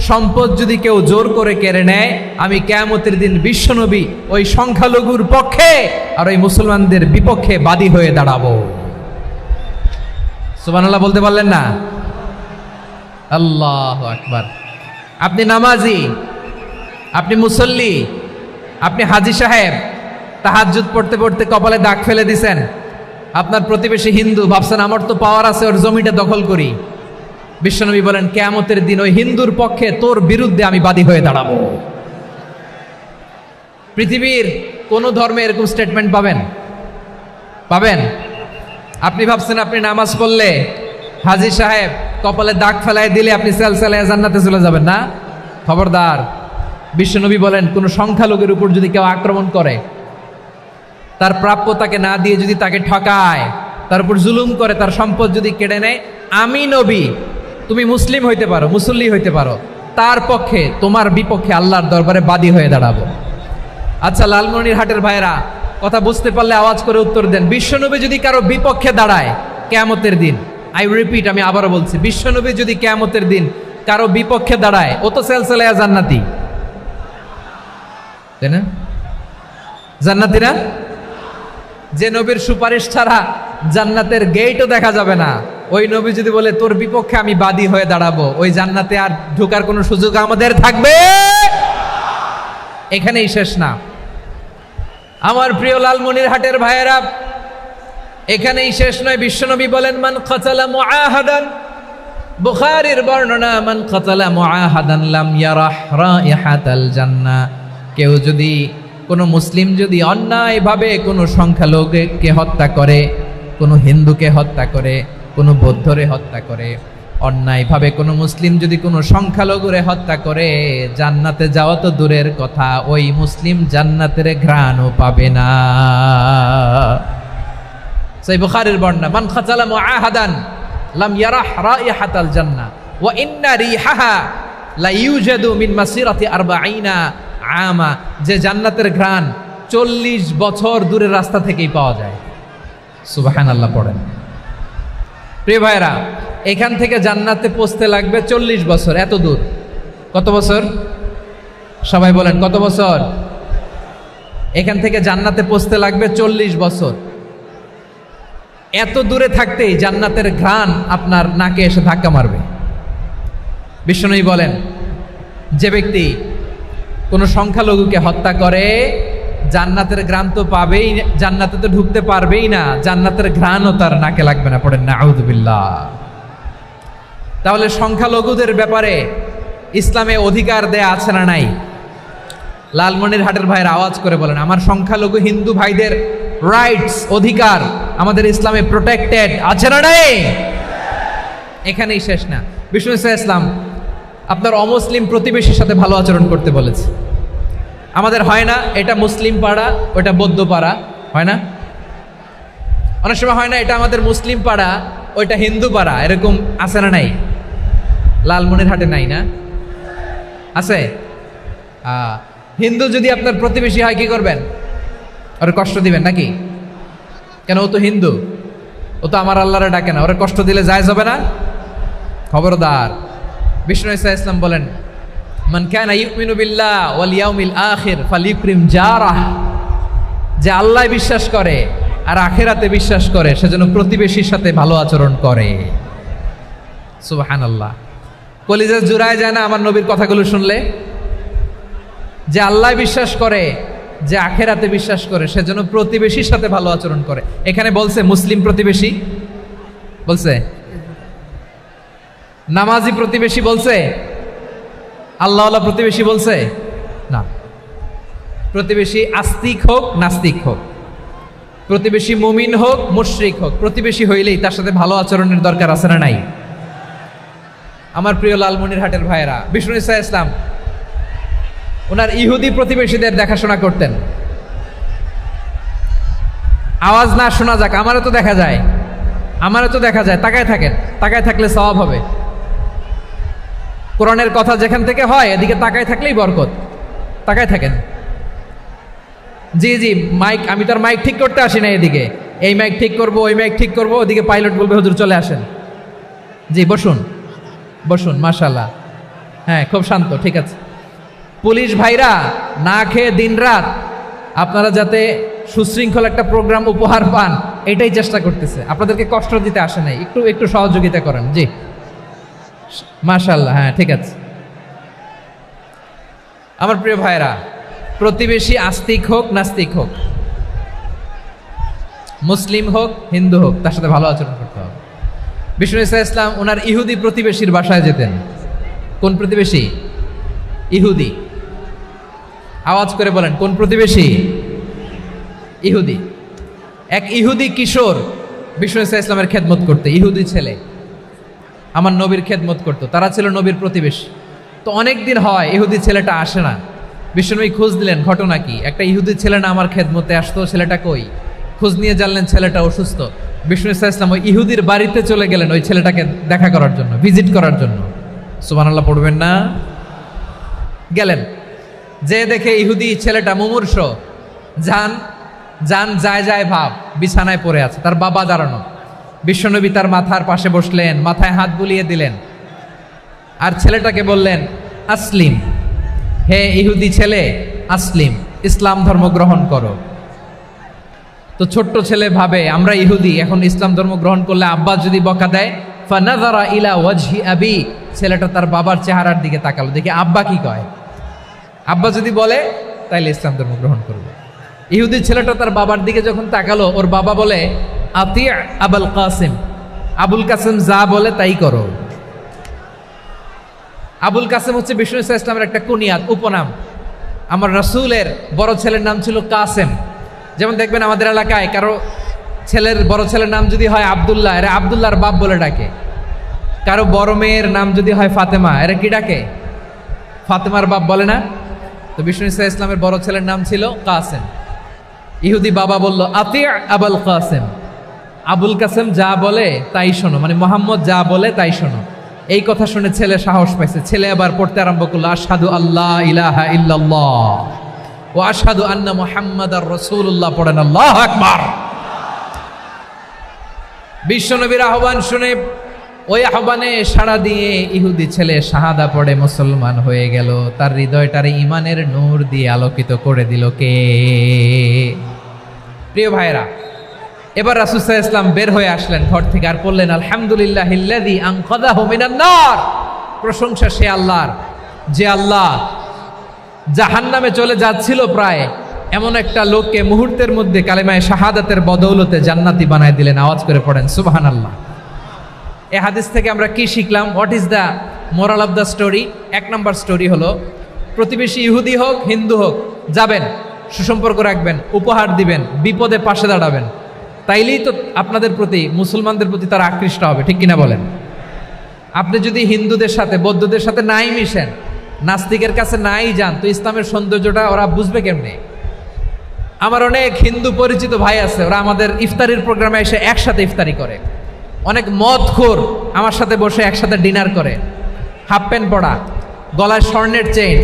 সম্পদ যদি কেউ জোর করে কেড়ে নেয়, আমি কিয়ামতের দিন বিশ্বনবী ওই সংখ্যালঘুর পক্ষে আর ওই মুসলমানদের বিপক্ষে বাদী হয়ে দাঁড়াবো। সুবহানাল্লাহ বলতে পারলেন না? আল্লাহু আকবার। আপনি নামাজি, আপনি মুসল্লি, আপনি হাজী সাহেব, তাহাজ্জুদ পড়তে পড়তে কপালে দাগ ফেলে দিছেন, আপনার প্রতিবেশী হিন্দু, ভাবছেন আমার তো পাওয়ার আছে, ওর জমিটা দখল করি। বিশ্বনবী বলেন, কিয়ামতের দিন ওই হিন্দুর পক্ষে তোর বিরুদ্ধে আমি বাদী হয়ে দাঁড়াবো। পৃথিবীর কোন ধর্মে এরকম স্টেটমেন্ট পাবেন? পাবেন? আপনি ভাবছেন আপনি নামাজ পড়লে হাজী সাহেব কপালে দাগ ফেলায় দিলে আপনি সেলসেলায় জান্নাতে চলে যাবেন না? খবরদার। বিশ্বনবী বলেন, কোন সংখ্যালঘুর উপর যদি কেউ আক্রমণ করে, তার প্রাপ্য তাকে না দিয়ে যদি তাকে ঠকায়, তার উপর জুলুম করে, তার সম্পদ যদি কেড়ে নেয়, আমি নবী, তুমি মুসলিম হইতে পারো, মুসল্লি হইতে পারো, তার পক্ষে, তোমার বিপক্ষে আল্লাহর দরবারে বাদী হয়ে দাঁড়াবো। আচ্ছা, লালমনিরহাটের ভাইরা, কথা বুঝতে পারলে আওয়াজ করে উত্তর দেন। বিশ্বনবী যদি কারো বিপক্ষে দাঁড়ায় কিয়ামতের দিন, আই রিপিট, আমি আবারও বলছি, বিশ্বনবী যদি কিয়ামতের দিন কারো বিপক্ষে দাঁড়ায়, ও তো সেলসেলায়া জান্নাতি, তাই না? জান্নাতি না? যে নবীর সুপারিশ ছাড়া জান্নাতের গেটও দেখা যাবে না, ওই নবী যদি বলে তোর বিপক্ষে আমি বাদী হয়ে দাঁড়াবো, ওই জান্নাতে আর ঢোকার কোনো সুযোগ আমাদের থাকবে? এখানেই শেষ না আমার প্রিয় লালমনিরহাটের ভাইয়েরা, এখানেই শেষ নয়। বিশ্বনবী বলেন, মান কাতালা মুআহাদান, বুখারীর বর্ণনা, মান কাতালা মুআহাদান লাম ইয়ারাহ রাইহাতাল জান্নাহ। কেউ যদি, কোনো মুসলিম যদি অন্যায়ভাবে কোনো সংখ্যালঘুকে হত্যা করে, কোনো হিন্দুকে হত্যা করে, কোনো বৌদ্ধরে হত্যা করে, অন্যায়ভাবে কোনো মুসলিম যদি কোনো সংখ্যালঘুরে হত্যা করে, জান্নাতে যাওয়া তো দূরের কথা, ওই মুসলিম জান্নাতের ঘ্রাণও পাবে না। সেই বুখারীর বর্ণনা, মান কাতালা মুআহাদান লাম ইয়ারাহ রাইহাতাল জান্নাহ ওয়া ইন্না রিহাহা লা ইউজাদু মিন মাসিরাতি 40 আমা। যে জান্নাতের ঘ্রাণ 40 বছর দূরের রাস্তা থেকেই পাওয়া যায়। সুবহানাল্লাহ পড়েন। প্রিয় ভাইরা, এখান থেকে জান্নাতে পৌঁছতে লাগবে 40 বছর। এত দূর, কত বছর? সবাই বলেন, কত বছর? এখান থেকে জান্নাতে পৌঁছতে লাগবে 40 বছর। এত দূরে থাকতেই জান্নাতের ঘ্রাণ আপনার নাকে এসে ধাক্কা মারবে। বিশ্বনবী বলেন, যে ব্যক্তি কোনো সংখ্যালঘুকে হত্যা করে, জান্নাতের ঘ্রাণ তো পাবেই, জান্নাতে তো ঢুকতে পারবেই না, জান্নাতের ঘ্রাণও তার নাকে লাগবে না। পড়েন নাউযুবিল্লাহ। তাহলে সংখ্যালঘুদের ব্যাপারে ইসলামে অধিকার দেয়া আছে না নাই? লালমনিরহাটের ভাইয়ের আওয়াজ করে বলেন, আমার সংখ্যালঘু হিন্দু ভাইদের রাইটস, অধিকার আমাদের ইসলামে প্রোটেক্টেড আছে না নাই? এখানেই শেষ না। বিষ্ণু ইসলাম আপনার অমুসলিম প্রতিবেশীর সাথে ভালো আচরণ করতে বলেছে। আমাদের হয় না, এটা মুসলিম পাড়া, ওটা বৌদ্ধ পাড়া, হয় না? অনেক সময় হয় না, এটা আমাদের মুসলিম পাড়া, ওইটা হিন্দু পাড়া, এরকম আছে না নাই? লালমনিরহাটে নাই না? আছে? হিন্দু যদি আপনার প্রতিবেশী হয়, কি করবেন? ওরে কষ্ট দিবেন নাকি? কেন? ও তো হিন্দু, ও তো আমার আল্লাহরে ডাকে না, ওরে কষ্ট দিলে জায়েজ হবে না? খবরদার। বিষ্ণু ইসলাম বলেন, মান কানা ইউমিনু বিল্লাহ ওয়াল ইয়াউমিল আখির ফালিউকরিম জারাহ। যে আল্লাহ বিশ্বাস করে আর আখিরাতে বিশ্বাস করে, সেজন্য প্রতিবেশীর সাথে ভালো আচরণ করে। সুবহানাল্লাহ। কলিজা জুড়ায় যায় না আমার নবীর কথাগুলো শুনলে? যে আল্লাহ বিশ্বাস করে, যে আখিরাতে বিশ্বাস করে, সেজন্য প্রতিবেশীর সাথে ভালো আচরণ করে। এখানে বলছে মুসলিম প্রতিবেশী, বলছে নামাজি প্রতিবেশী বলছে? আল্লাহওয়ালা প্রতিবেশী বলছে? না। প্রতিবেশী আস্তিক হোক নাস্তিক হোক, প্রতিবেশী মুমিন হোক মুশরিক হোক, প্রতিবেশী হইলেই তার সাথে ভালো আচরণের দরকার আছে না নাই? আমার প্রিয় লালমনিরহাটের ভাইয়েরা, বিষ্ণু ইসা ইসলাম ওনার ইহুদি প্রতিবেশীদের দেখাশোনা করতেন। আওয়াজ না শোনা যাক, আমারও তো দেখা যায়, তাকায় থাকেন, তাকায় থাকলে সওয়াব হবে। কোরআনের কথা যেখান থেকে হয় এদিকে তাকায় থাকলেই বরকত। তাকায় থাকেন। জি জি, মাইক, আমি তো আর মাইক ঠিক করতে আসি না এদিকে, এই মাইক ঠিক করব ওই মাইক ঠিক করব, ওদিকে পাইলট বলবে হুজুর চলে আসেন। জি বসুন বসুন, মাশাআল্লাহ, হ্যাঁ খুব শান্ত, ঠিক আছে। পুলিশ ভাইরা না খেয়ে দিনরাত আপনারা যাতে সুশৃঙ্খল একটা প্রোগ্রাম উপহার পান এটাই চেষ্টা করতেছে, আপনাদেরকে কষ্ট দিতে আসে নাই, একটু একটু সহযোগিতা করেন। জি মাশাআল্লাহ, হ্যাঁ ঠিক আছে। আমার প্রিয় ভাইরা, প্রতিবেশী আস্তিক হোক নাস্তিক হোক, মুসলিম হোক হিন্দু হোক, তার সাথে ভালো আচরণ করতে হবে। বিষ্ণু ইসা ইসলাম ওনার ইহুদি প্রতিবেশীর বাসায় যেতেন। কোন প্রতিবেশী? ইহুদি। আওয়াজ করে বলেন, কোন প্রতিবেশী? ইহুদি। এক ইহুদি কিশোর বিষ্ণু ইসা ইসলামের খেদমত করতে, ইহুদি ছেলে আমার নবীর খেদমত করতো, তারা ছিল নবীর প্রতিবেশী। তো অনেক দিন হয় ইহুদি ছেলেটা আসে না। বিশ্বনবী খোঁজ দিলেন, ঘটনা কি? একটা ইহুদি ছেলে না আমার খেদমতে আসতো, ছেলেটা কই? খোঁজ নিয়ে জানলেন ছেলেটা অসুস্থ। বিষ্ণু ইসা ইসলাম ওই ইহুদির বাড়িতে চলে গেলেন ওই ছেলেটাকে দেখা করার জন্য, ভিজিট করার জন্য। সুবহানাল্লাহ পড়বেন না? গেলেন, যে দেখে ইহুদি ছেলেটা মুমূর্ষ, যান যায় যায় ভাব, বিছানায় পড়ে আছে, তার বাবা দাঁড়ানো। বিশ্বনবী তার মাথার পাশে বসলেন, মাথায় হাত বুলিয়ে দিলেন, আর ছেলেটাকে বললেন আসলিম, হে ইহুদি ছেলে আসলিম, ইসলাম ধর্ম গ্রহণ করো। তো ছোট্ট ছেলে ভাবে আমরা ইহুদি, এখন ইসলাম ধর্ম গ্রহণ করলে আব্বা যদি বকা দেয়, ফানাযারা ইলা ওয়াজহি আবি, ছেলেটা তার বাবার চেহারার দিকে তাকালো, দেখি আব্বা কি কয়। আব্বা যদি বলে তাইলে ইসলাম ধর্ম গ্রহণ করবে। ইহুদি ছেলেটা তার বাবার দিকে যখন তাকালো, ওর বাবা বলে আতি আবুল কাসিম, আবুল কাসিম যা বলে তাই করো। আবুল কাসিম হচ্ছে বিষ্ণু ইসা ইসলামের একটা কুনিয়াত, উপনাম। আমার রাসূলের বড় ছেলের নাম ছিল কাসেম। যেমন দেখবেন আমাদের এলাকায় কারো ছেলের বড় ছেলের নাম যদি হয় আব্দুল্লাহ, এরা আব্দুল্লাহর বাপ বলে ডাকে। কারো বড় মেয়ের নাম যদি হয় ফাতেমা, এরা কি ডাকে? ফাতেমার বাপ বলে না? তো বিষ্ণু ইসা ইসলামের বড় ছেলের নাম ছিল কাসেম। ইহুদি বাবা বলল আতি আবুল কাসেম, আবুল কাসেম যা বলে তাই শোনো, মানে মোহাম্মদ যা বলে তাই শোনো। এই কথা শুনে ছেলে সাহস পাইছে, ছেলে আবার পড়তে আরম্ভ করলো আশহাদু আল্লাহ ইলাহা ইল্লাল্লাহ ওয়া আশহাদু আন্না মুহাম্মাদার রাসূলুল্লাহ, পড়েন আল্লাহু আকবার। বিশ্বনবীর আহ্বান শুনে ওই আহ্বানে সাড়া দিয়ে ইহুদি ছেলে শাহাদা পড়ে মুসলমান হয়ে গেল। তার হৃদয়টারে ইমানের নূর দিয়ে আলোকিত করে দিল কে? প্রিয় ভাইরা, এবার রাসূল সাল্লাল্লাহু আলাইহি ওয়াসাল্লাম বের হয়ে আসলেন ঘর থেকে, আর বললেন আলহামদুলিল্লাহিল্লাযী আনকাযাহু মিনান নার, প্রশংসা সে আল্লাহর যে আল্লাহ জাহান্নামে চলে যাচ্ছিল প্রায় এমন একটা লোককে মুহূর্তের মধ্যে কালেমায়ে শাহাদাতের বদৌলতে জান্নাতি বানায় দিলেন। আওয়াজ করে পড়েন সুবহানাল্লাহ। এই হাদিস থেকে আমরা কি শিখলাম? What is the moral of the story? এক নম্বর স্টোরি হলো, প্রতিবেশী ইহুদি হোক হিন্দু হোক, যাবেন, সুসম্পর্ক রাখবেন, উপহার দিবেন, বিপদে পাশে দাঁড়াবেন, তাইলেই তো আপনাদের প্রতি, মুসলমানদের প্রতি তারা আকৃষ্ট হবে, ঠিক কিনা বলেন? আপনি যদি হিন্দুদের সাথে বৌদ্ধদের সাথে নাই মিশেন, নাস্তিকের কাছে নাই যান, তো ইসলামের সৌন্দর্যটা ওরা বুঝবে কেমনে? আমার অনেক হিন্দু পরিচিত ভাই আছে, ওরা আমাদের ইফতারির প্রোগ্রামে এসে একসাথে ইফতারি করে। অনেক মদখোর আমার সাথে বসে একসাথে ডিনার করে, হাফ প্যান্ট পরা, গলায় স্বর্ণের চেইন,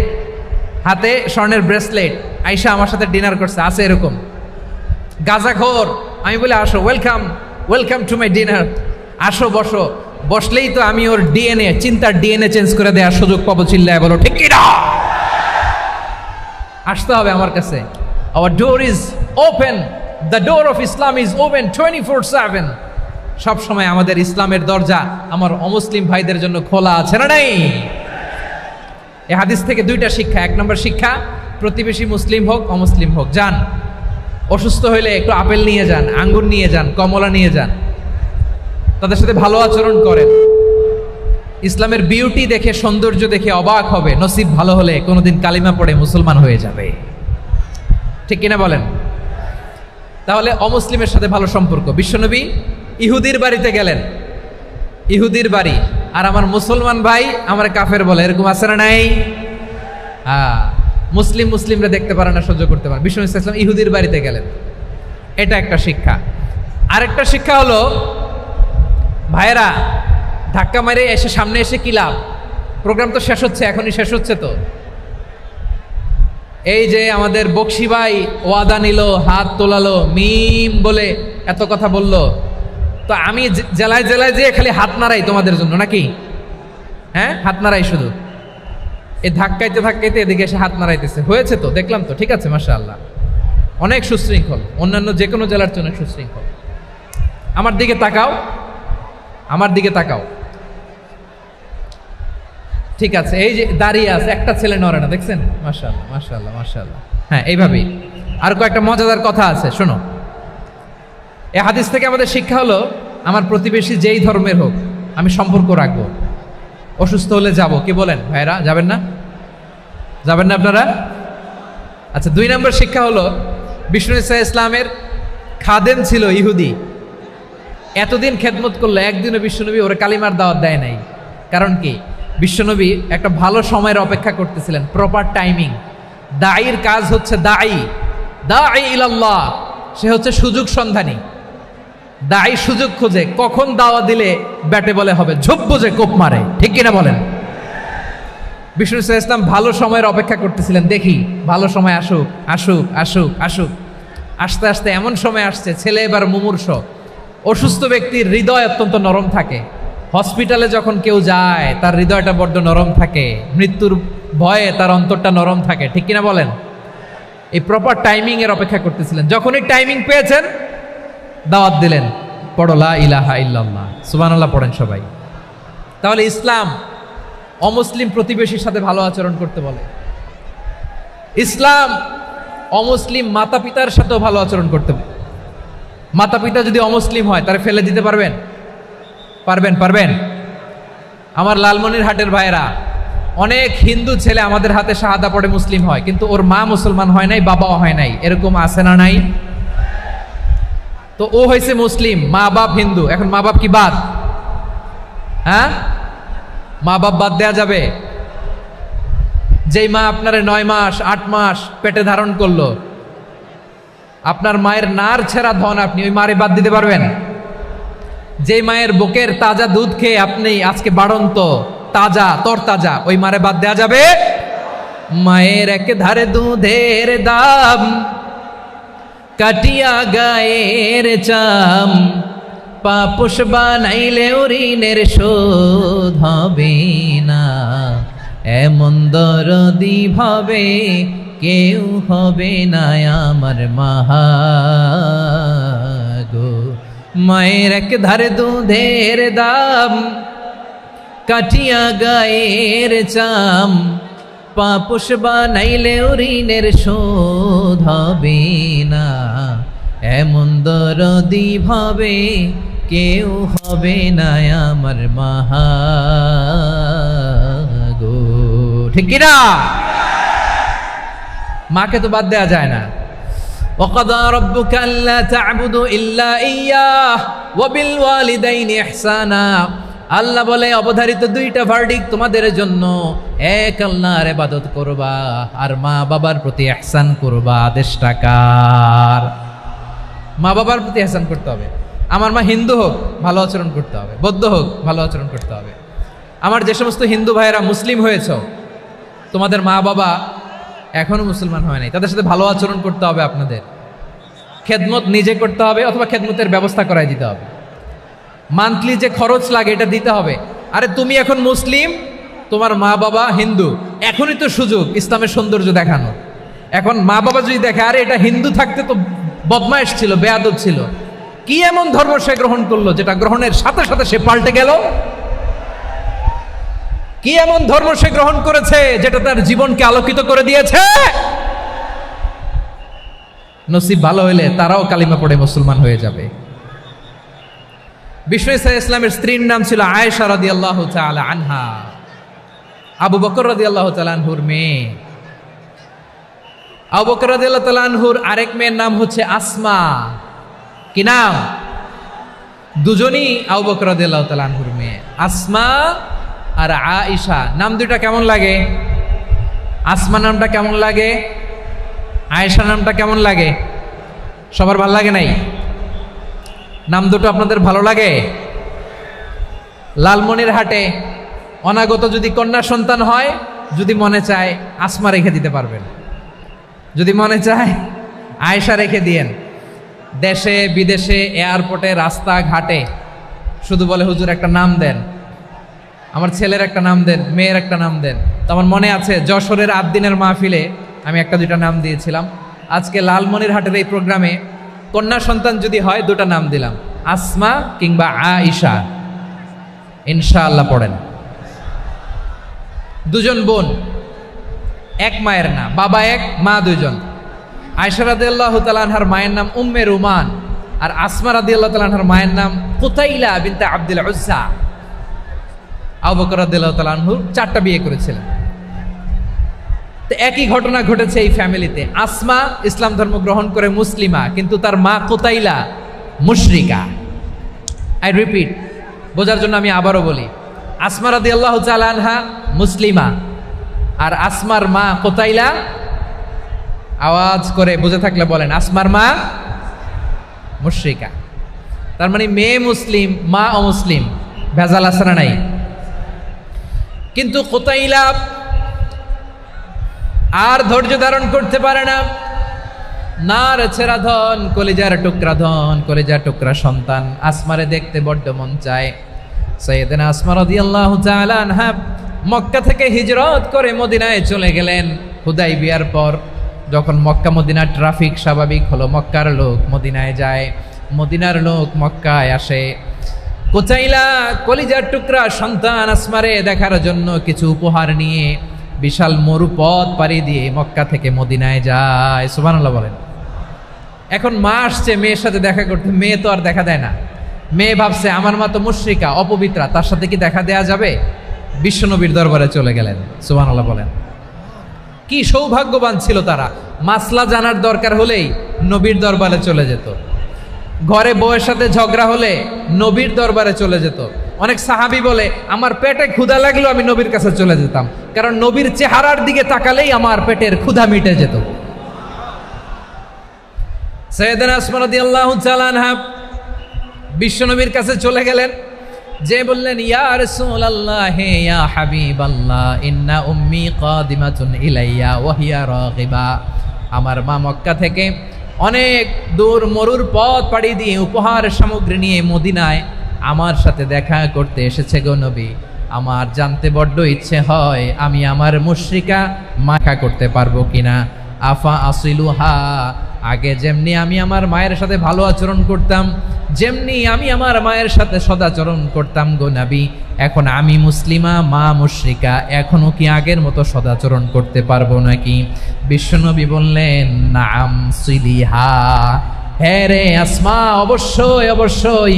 হাতে স্বর্ণের ব্রেসলেট, আইসা আমার সাথে ডিনার করছে, আছে এরকম। গাঁজাখোর, আমি বলি আসো, welcome welcome to my dinner, আসো বসো, বসলেই তো আমি ওর ডিএনএ, চিন্তার ডিএনএ চেঞ্জ করে দেওয়ার সুযোগ পাবো। চিল্লায় বলো ঠিক কি না? আসতে হবে আমার কাছে। Hour door is open, the door of Islam is open 24/7। সব সময় আমাদের ইসলামের দরজা আমার অমুসলিম ভাইদের জন্য খোলা আছে না নাই? এই হাদিস থেকে দুইটা শিক্ষা। এক নম্বর শিক্ষা, প্রতিবেশী মুসলিম হোক অমুসলিম হোক, যান, অসুস্থ হইলে একটু আপেল নিয়ে যান, আঙ্গুর নিয়ে যান, কমলা নিয়ে যান, তাদের সাথে ভালো আচরণ করেন। ইসলামের বিউটি দেখে, সৌন্দর্য দেখে অবাক হবে, নসিব ভালো হলে কোনোদিন কালিমা পড়ে মুসলমান হয়ে যাবে। ঠিক কিনা বলেন? তাহলে অমুসলিমের সাথে ভালো সম্পর্ক। বিশ্বনবী ইহুদির বাড়িতে গেলেন, ইহুদির বাড়ি, আর আমার মুসলমান ভাই আমার কাফের বলে, এরকম আছে না নাই? মুসলিমরা দেখতে পারে না, সহ্য করতে পারে। বিশ্বনবী সাল্লাল্লাহু আলাইহি ওয়াসাল্লাম ইহুদির বাড়িতে গেলেন, এটা একটা শিক্ষা। আরেকটা শিক্ষা হলো, ভাইরা ধাক্কা মারে এসে সামনে এসে কি লাভ? প্রোগ্রাম তো শেষ হচ্ছে, এখনই শেষ হচ্ছে। তো এই যে আমাদের বকশি ভাই ওয়াদা নিল, হাত তোলালো, মিম বলে এত কথা বলল, তো আমি জেলায় জেলায় যেয়ে খালি হাত নাড়াই তোমাদের জন্য নাকি? হ্যাঁ, হাত নাড়াই শুধু। এই ধাক্কাইতে ধাক্কাইতে এদিকে এসে হাত নাড়াইতেছে, হয়েছে তো, দেখলাম তো, ঠিক আছে, মাশাআল্লাহ, অনেক সুশৃঙ্খল, অন্যান্য যে কোনো জেলার জন্য সুশৃঙ্খল। আমার দিকে তাকাও, আমার দিকে তাকাও, ঠিক আছে। এই যে দাঁড়িয়ে আছে, একটা ছেলে নড়ে না, দেখছেন? মাশাআল্লাহ, মাশাআল্লাহ, মাশাআল্লাহ। হ্যাঁ, এইভাবেই। আর কয়েকটা মজাদার কথা আছে, শোনো। এই হাদিস থেকে আমাদের শিক্ষা হলো, আমার প্রতিবেশী যেই ধর্মের হোক আমি সম্পর্ক রাখবো। অসুস্থ হলে যাব, কি বলেন ভাইরা? যাবেন না? যাবেন না আপনারা? আচ্ছা, 2 নম্বর শিক্ষা হলো, বিষ্ণু ইসা ইসলামের খাদেম ছিল ইহুদি, এতদিন খেদমত করলো, একদিনও বিশ্বনবী ওরা কালিমার দাওয়াত দেয় নাই। কারণ কি? বিশ্বনবী একটা ভালো সময়ের অপেক্ষা করতেছিলেন, প্রপার টাইমিং। দায়ীর কাজ হচ্ছে দাঈ ইলাল্লাহ, সে হচ্ছে সুযোগ সন্ধানী। দায়ী সুযোগ খোঁজে, কখন দাওয়া দিলে ব্যাটে বলে হবে, ঝোপ বোঝে কোপ মারে, ঠিক কিনা বলেন? বিষ্ণু ইসলাম ভালো সময়ের অপেক্ষা করতেছিলেন, দেখি ভালো সময় আসুক আসুক আসুক আসুক। আস্তে আস্তে এমন সময় আসছে, ছেলে এবার মুমূর্ষ। অসুস্থ ব্যক্তির হৃদয় অত্যন্ত নরম থাকে। হসপিটালে যখন কেউ যায় তার হৃদয়টা বড্ড নরম থাকে, মৃত্যুর ভয়ে তার অন্তরটা নরম থাকে, ঠিক কিনা বলেন? এই প্রপার টাইমিং এর অপেক্ষা করতেছিলেন। যখনই টাইমিং পেয়েছেন, দাওয়াত দিলেন, পড়ো লা ইলাহা ইল্লাল্লাহ, সুবহানাল্লাহ পড়েন সবাই। তাহলে ইসলাম অমুসলিম প্রতিবেশীর সাথে ভালো আচরণ করতে বলে। ইসলাম অমুসলিম মাতা পিতার সাথেও ভালো আচরণ করতে বলে। মাতা পিতা যদি অমুসলিম হয়, তারা ফেলে দিতে পারবেন? পারবেন? আমার লালমনিরহাটের ভাইরা, অনেক হিন্দু ছেলে আমাদের হাতে শাহাদা পড়ে মুসলিম হয়, কিন্তু ওর মা মুসলমান হয় নাই, বাবাও হয় নাই, এরকম আছে না নাই? তো ও হয়েছে মুসলিম, মা বাপ হিন্দু, এখন মা বাপ কি বাদ? হ্যাঁ, মা বাপ বাদ দেয়া যাবে? যেই মা আপনার 9 মাস 8 মাস পেটে ধারণ করলো, আপনার মায়ের নার ছেঁড়া ধন, আপনি ওই মারে বাদ দিতে পারবেন? যে মায়ের বুকের তাজা দুধ খেয়ে আপনি আজকে বাড়ন্ত তাজা তরতাজা, ওই মারে বাদ দেয়া যাবে? মায়ের এক ধারে দুধের দাম, কাটিয়া গায়ের চাম, পাপুষ বানাইলেও ঋণের শোধ হবে না, এমন দরদি ভাবে কেউ হবে না আমার মাহা গো। মায়ের এক ধারে দুধের দাম, কাটিয়া গায়ের চাম, পাপুষ বানাইলেও ঋণের শোধ হবে না, এমন দরদি ভাবে কেউ হবে না আমার মাহা গো, ঠিক কিনা? মাকে তো বাদ দেয়া যায় না। وَقَضَى رَبُّكَ أَلَّا تَعْبُدُوا إِلَّا إِيَّاهُ وَبِالْوَالِدَيْنِ إِحْسَانًا। আল্লাহ বলে, অবধারিত 2টা ভার্ডিক্ট তোমাদের জন্য, এক আল্লাহর ইবাদত করবা আর মা বাবার প্রতি ইহসান করবা। আদেশটা কার? মা বাবার প্রতি ইহসান করতে হবে। আমার মা হিন্দু হোক, ভালো আচরণ করতে হবে, বৌদ্ধ হোক, ভালো আচরণ করতে হবে। আমার যে সমস্ত হিন্দু ভাইয়েরা মুসলিম হয়েছ, তোমাদের মা বাবা এখনো মুসলমান হয় নাই, তাদের সাথে ভালো আচরণ করতে হবে। আপনাদের খেদমত নিজে করতে হবে, অথবা খেদমতের ব্যবস্থা করাই দিতে হবে। মান্থলি যে খরচ লাগে এটা দিতে হবে। আরে তুমি এখন মুসলিম, তোমার মা বাবা হিন্দু, এখনই তো সুযোগ ইসলামের সৌন্দর্য দেখানো। এখন মা বাবা যদি দেখে, আরে এটা হিন্দু থাকতে তো বদমাইশ ছিল, বেয়াদব ছিল, কি এমন ধর্ম সে গ্রহণ করলো যেটা গ্রহণের সাথে সাথে সে পাল্টে গেল? কি এমন ধর্ম সে গ্রহণ করেছে যেটা তার জীবনকে আলোকিত করে দিয়েছে? নসিব ভালো হইলে তারাও কালিমা পড়ে মুসলমান হয়ে যাবে। বিষ্ণু ইসলামের স্ত্রীর নাম ছিল আয়েশা রাদিয়াল্লাহু তাআলা আনহা, আবু বকর রাদিয়াল্লাহু তাআলা আনহুর মেয়ে। আবু বকর রাদিয়াল্লাহু তাআলা আনহুর আরেক মেয়ের নাম হচ্ছে আসমা। কি নাম? দুজনই আবু বকর রাদিয়াল্লাহু তাআলা আনহুর মেয়ে, আসমা আর আয়েশা। নাম দুইটা কেমন লাগে? আসমা নামটা কেমন লাগে? আয়েশা নামটা কেমন লাগে? সবার ভালো লাগে নাই? নাম দুটো আপনাদের ভালো লাগে? লালমনিরহাটে অনাগত যদি কন্যা সন্তান হয়, যদি মনে চায় আসমা রেখে দিতে পারবেন, যদি মনে চায় আয়েশা রেখে দিয়েন। দেশে বিদেশে এয়ারপোর্টে রাস্তাঘাটে শুধু বলে হুজুর একটা নাম দেন, আমার ছেলের একটা নাম দেন, মেয়ের একটা নাম দেন। তো আমার মনে আছে যশোরের আদ্দিনের মাহফিলে আমি একটা দুইটা নাম দিয়েছিলাম। আজকে লালমনিরহাটের এই প্রোগ্রামে কন্যা সন্তান যদি হয় দুটা নাম দিলাম, আসমা কিংবা আয়েশা। ইনশাআল্লাহ পড়েন। দুজন বোন, এক মায়ের না, বাবা এক মা দুইজন। আয়েশা রাদিয়াল্লাহু তাআলা আনহার মায়ের নাম উম্মে রুমান, আর আসমা রাদিয়াল্লাহু তাআলা আনহার মায়ের নাম কুতাইলা বিনতে আব্দুল উজ্জা। আবু বকর রাদিয়াল্লাহু তাআলা আনহু 4টা বিয়ে করেছিলেন। তো একই ঘটনা ঘটেছে এই ফ্যামিলিতে। আসমা ইসলাম ধর্ম গ্রহণ করে মুসলিমা, কিন্তু তার মা কুতাইলা মুশরিকা। আই রিপিট, বোঝার জন্য আমি আবারও বলি, আসমা রাদিয়াল্লাহু তাআলা আনহা মুসলিমা, আর আসমার মা কুতাইলা, আওয়াজ করে বুঝে থাকলে বলেন, আসমার মা মুশরিকা। তার মানে মেয়ে মুসলিম, মা অমুসলিম। ভেজাল আছে না নাই? কিন্তু কুতাইলা আর ধৈর্য ধারণ করতে পারে না। নার ছেড়া ধন, কলিজার টুকরা ধন, কলিজার টুকরা সন্তান আসমারে দেখতে বড্ড মন চায়। সাইয়েদনা আসমা রাদিয়াল্লাহু তাআলা আনহা মক্কা থেকে হিজরত করে মদিনায় চলে গেলেন হুদাইবিয়ার পর। যখন মক্কা মদিনার ট্রাফিক স্বাভাবিক হলো, মক্কার লোক মদিনায় যায়, মদিনার লোক মক্কায় আসে। কুতাইলা কলিজার টুকরা সন্তান আসমারে দেখার জন্য কিছু উপহার নিয়ে বিশাল মরুপথ পাড়ি দিয়ে মক্কা থেকে মদিনায় যায়। সুবহানাল্লাহ বলেন। এখন মা আসছে মেয়ের সাথে দেখা করতে, মেয়ে তো আর দেখা দেয় না। মেয়ে ভাবছে আমার মা তো মুশরিকা, অপবিত্রা, তার সাথে কি দেখা দেয়া যাবে? বিশ্বনবীর দরবারে চলে গেলেন। সুবহানাল্লাহ বলেন। কি সৌভাগ্যবান ছিল তারা, মাসলা জানার দরকার হলেই নবীর দরবারে চলে যেত। ঘরে বউয়ের সাথে ঝগড়া হলে নবীর দরবারে চলে যেত। অনেক সাহাবী বলে আমার পেটে ক্ষুধা লাগলো আমি নবীর কাছে চলে যেতাম, কারণ নবীর চেহারার দিকে তাকালেই আমার পেটের ক্ষুধা মিটে যেত। সাইয়েদনা আসমা রাদিয়াল্লাহু তাআলা আনহা বিশ্বনবীর কাছে চলে গেলেন, যে বললেন ইয়া রাসূলুল্লাহ ইয়া হাবিবাল্লাহ ইন্না উম্মি কাদিমাতুন ইলাইয়া ওয়া হিয়া রাগিবা। আমার মা মক্কা থেকে অনেক দূর মরুর পথ পাড়ি দিয়ে উপহার সামগ্রী নিয়ে মদিনায় আমার সাথে দেখা করতে এসেছে গো নবী। আমার জানতে বড্ড ইচ্ছে হয় আমি আমার মুশরিকা মাখা করতে পারবো কিনা। আফা আসিলুহা, আগে যেমনি আমি আমার মায়ের সাথে ভালো আচরণ করতাম, যেমনি আমি আমার মায়ের সাথে সদাচরণ করতাম গো নবী, এখন আমি মুসলিমা, মা মুশরিকা, এখনো কি আগের মতো সদাচরণ করতে পারবো নাকি? বিশ্বনবী বললেন নাম সিলিহা, হ্যাঁ রে আসমা, অবশ্যই অবশ্যই,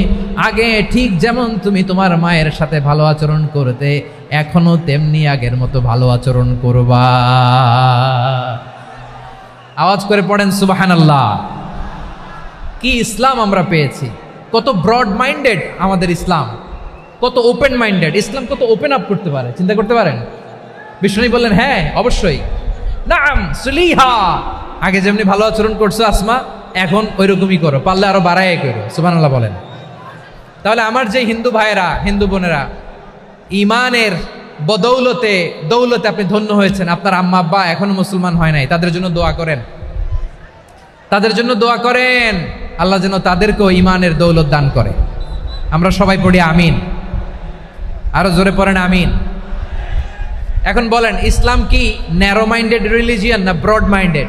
আগে ঠিক যেমন তুমি তোমার মায়ের সাথে ভালো আচরণ করতে, এখনো তেমনি আগের মতো ভালো আচরণ করবা। আওয়াজ করে পড়েন সুবহানাল্লাহ। কি ইসলাম আমরা পেয়েছি! কত ব্রড মাইন্ডেড আমাদের ইসলাম, কত ওপেন মাইন্ডেড ইসলাম, কত ওপেন আপ করতে পারে, চিন্তা করতে পারেন। বিষ্ণু বললেন হ্যাঁ অবশ্যই, নাম সুলিহা, আগে যেমনি ভালো আচরণ করছো আসমা, এখন ওই রকমই করো, পারলে আরো বাড়াই করো। সুবহানাল্লাহ বলেন। তাহলে আমার যে হিন্দু ভাইয়েরা, হিন্দু বোনেরা, ইমানের বদৌলতে দৌলতে আপনি ধন্য হয়েছেন, আপনার আম্মা আব্বা এখনো মুসলমান হয় নাই, তাদের জন্য দোয়া করেন, তাদের জন্য দোয়া করেন, আল্লাহ যেন তাদেরকেও ইমানের দৌলত দান করে। আমরা সবাই পড়ি আমিন, আরো জোরে পড়েন আমিন। এখন বলেন ইসলাম কি ন্যারো মাইন্ডেড রিলিজিয়ান না ব্রড মাইন্ডেড?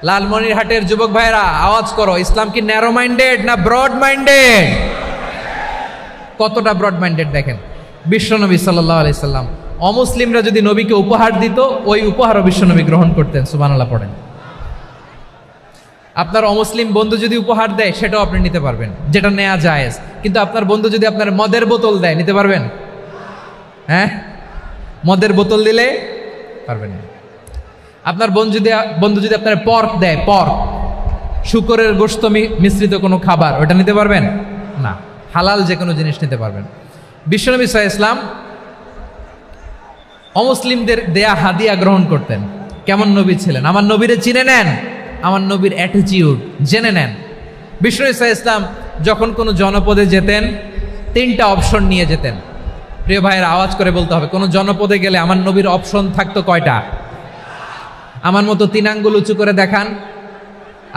লালমনিরহাটের যুবক ভাইরা আওয়াজ করো, ইসলাম কি ন্যারো মাইন্ডেড না ব্রড মাইন্ডেড? কতটা ব্রড মাইন্ডেড দেখেন। বিশ্বনবী সাল্লাল্লাহু আলাইহি সাল্লাম অমুসলিমরা যদি নবীকে উপহার দিত, ওই উপহারও বিশ্বনবী গ্রহণ করতেন। সুবহানাল্লাহ পড়েন। আপনার অমুসলিম বন্ধু যদি উপহার দেয় সেটাও আপনি নিতে পারবেন, যেটা নেওয়া জায়েজ। কিন্তু আপনার বন্ধু যদি আপনার মদের বোতল দেয়, নিতে পারবেন? হ্যাঁ, মদের বোতল দিলে পারবেন না। আপনার বন্ধু যদি আপনার পর্ক দেয়, পর্ক, শুকরের গোশত মিশ্রিত কোনো খাবার, ওটা নিতে পারবেন না। হালাল যে কোনো জিনিস নিতে পারবেন। বিশ্বনবী সাল্লাল্লাহু আলাইহি ওয়াসাল্লাম অমুসলিমদের দেয়া হাদিয়া গ্রহণ করতেন। কেমন নবী ছিলেন? আমার নবীরে চিনে নেন, আমার নবীর অ্যাটিটিউড জেনে নেন। বিশ্বনবী সাল্লাল্লাহু আলাইহি ওয়াসাল্লাম যখন কোনো জনপদে যেতেন, 3টা অপশন নিয়ে যেতেন। প্রিয় ভাইয়ের, আওয়াজ করে বলতে হবে, কোনো জনপদে গেলে আমার নবীর অপশন থাকতো কয়টা? আমার মতো 3 আঙ্গুল উঁচু করে দেখান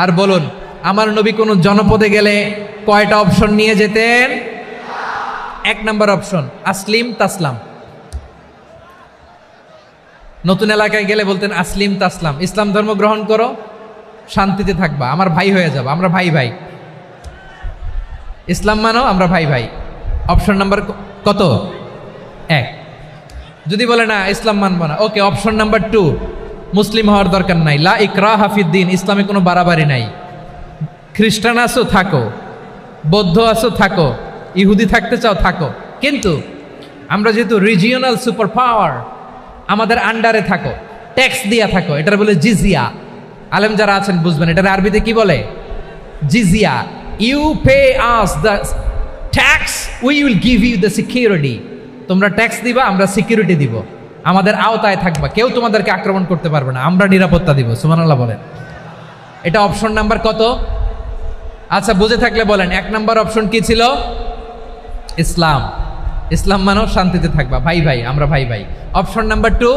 আর বলুন, আমার নবী কোনো জনপদে গেলে কয়টা অপশন নিয়ে যেতেন? 1 নম্বর অপশন, আসলিম তাসলাম। নতুন এলাকায় গেলে বলতেন আসলিম তাসলাম, ইসলাম ধর্ম গ্রহণ করো, শান্তিতে থাকবা, আমার ভাই হয়ে যাবো, আমরা ভাই ভাই। ইসলাম মানো, আমরা ভাই ভাই। অপশন নাম্বার কত? 1। যদি বলে না ইসলাম মানবো না, ওকে, অপশন নাম্বার 2, মুসলিম হওয়ার দরকার নাই, লা ইকরাহা ফিদ্দিন, ইসলামে কোনো বাড়াবাড়ি নাই। খ্রিস্টান আছো থাকো, বৌদ্ধ আছো থাকো, ইহুদি থাকতে চাও থাকো, কিন্তু আমরা যেহেতু রিজিওনাল সুপার পাওয়ার, আমাদের আন্ডারে থাকো, ট্যাক্স দিয়া থাকো, এটার বলে জিজিয়া। আলেম যারা আছেন বুঝবেন, এটার আরবিতে কি বলে? জিজিয়া। You pay us the tax, we will give you the security. তোমরা ট্যাক্স দিবা, আমরা সিকিউরিটি দিব, আমাদের আওতায় থাকবা, কেউ তোমাদেরকে আক্রমণ করতে পারবে না, আমরা নিরাপত্তা দিব। সুবহানাল্লাহ বলেন। এটা অপশন নাম্বার কত? আচ্ছা, বুঝে থাকলে বলেন, 1 নম্বর অপশন কি ছিল? ইসলাম। ইসলাম মানো, শান্তিতে থাকবা, ভাই ভাই, আমরা ভাই ভাই। অপশন নাম্বার 2,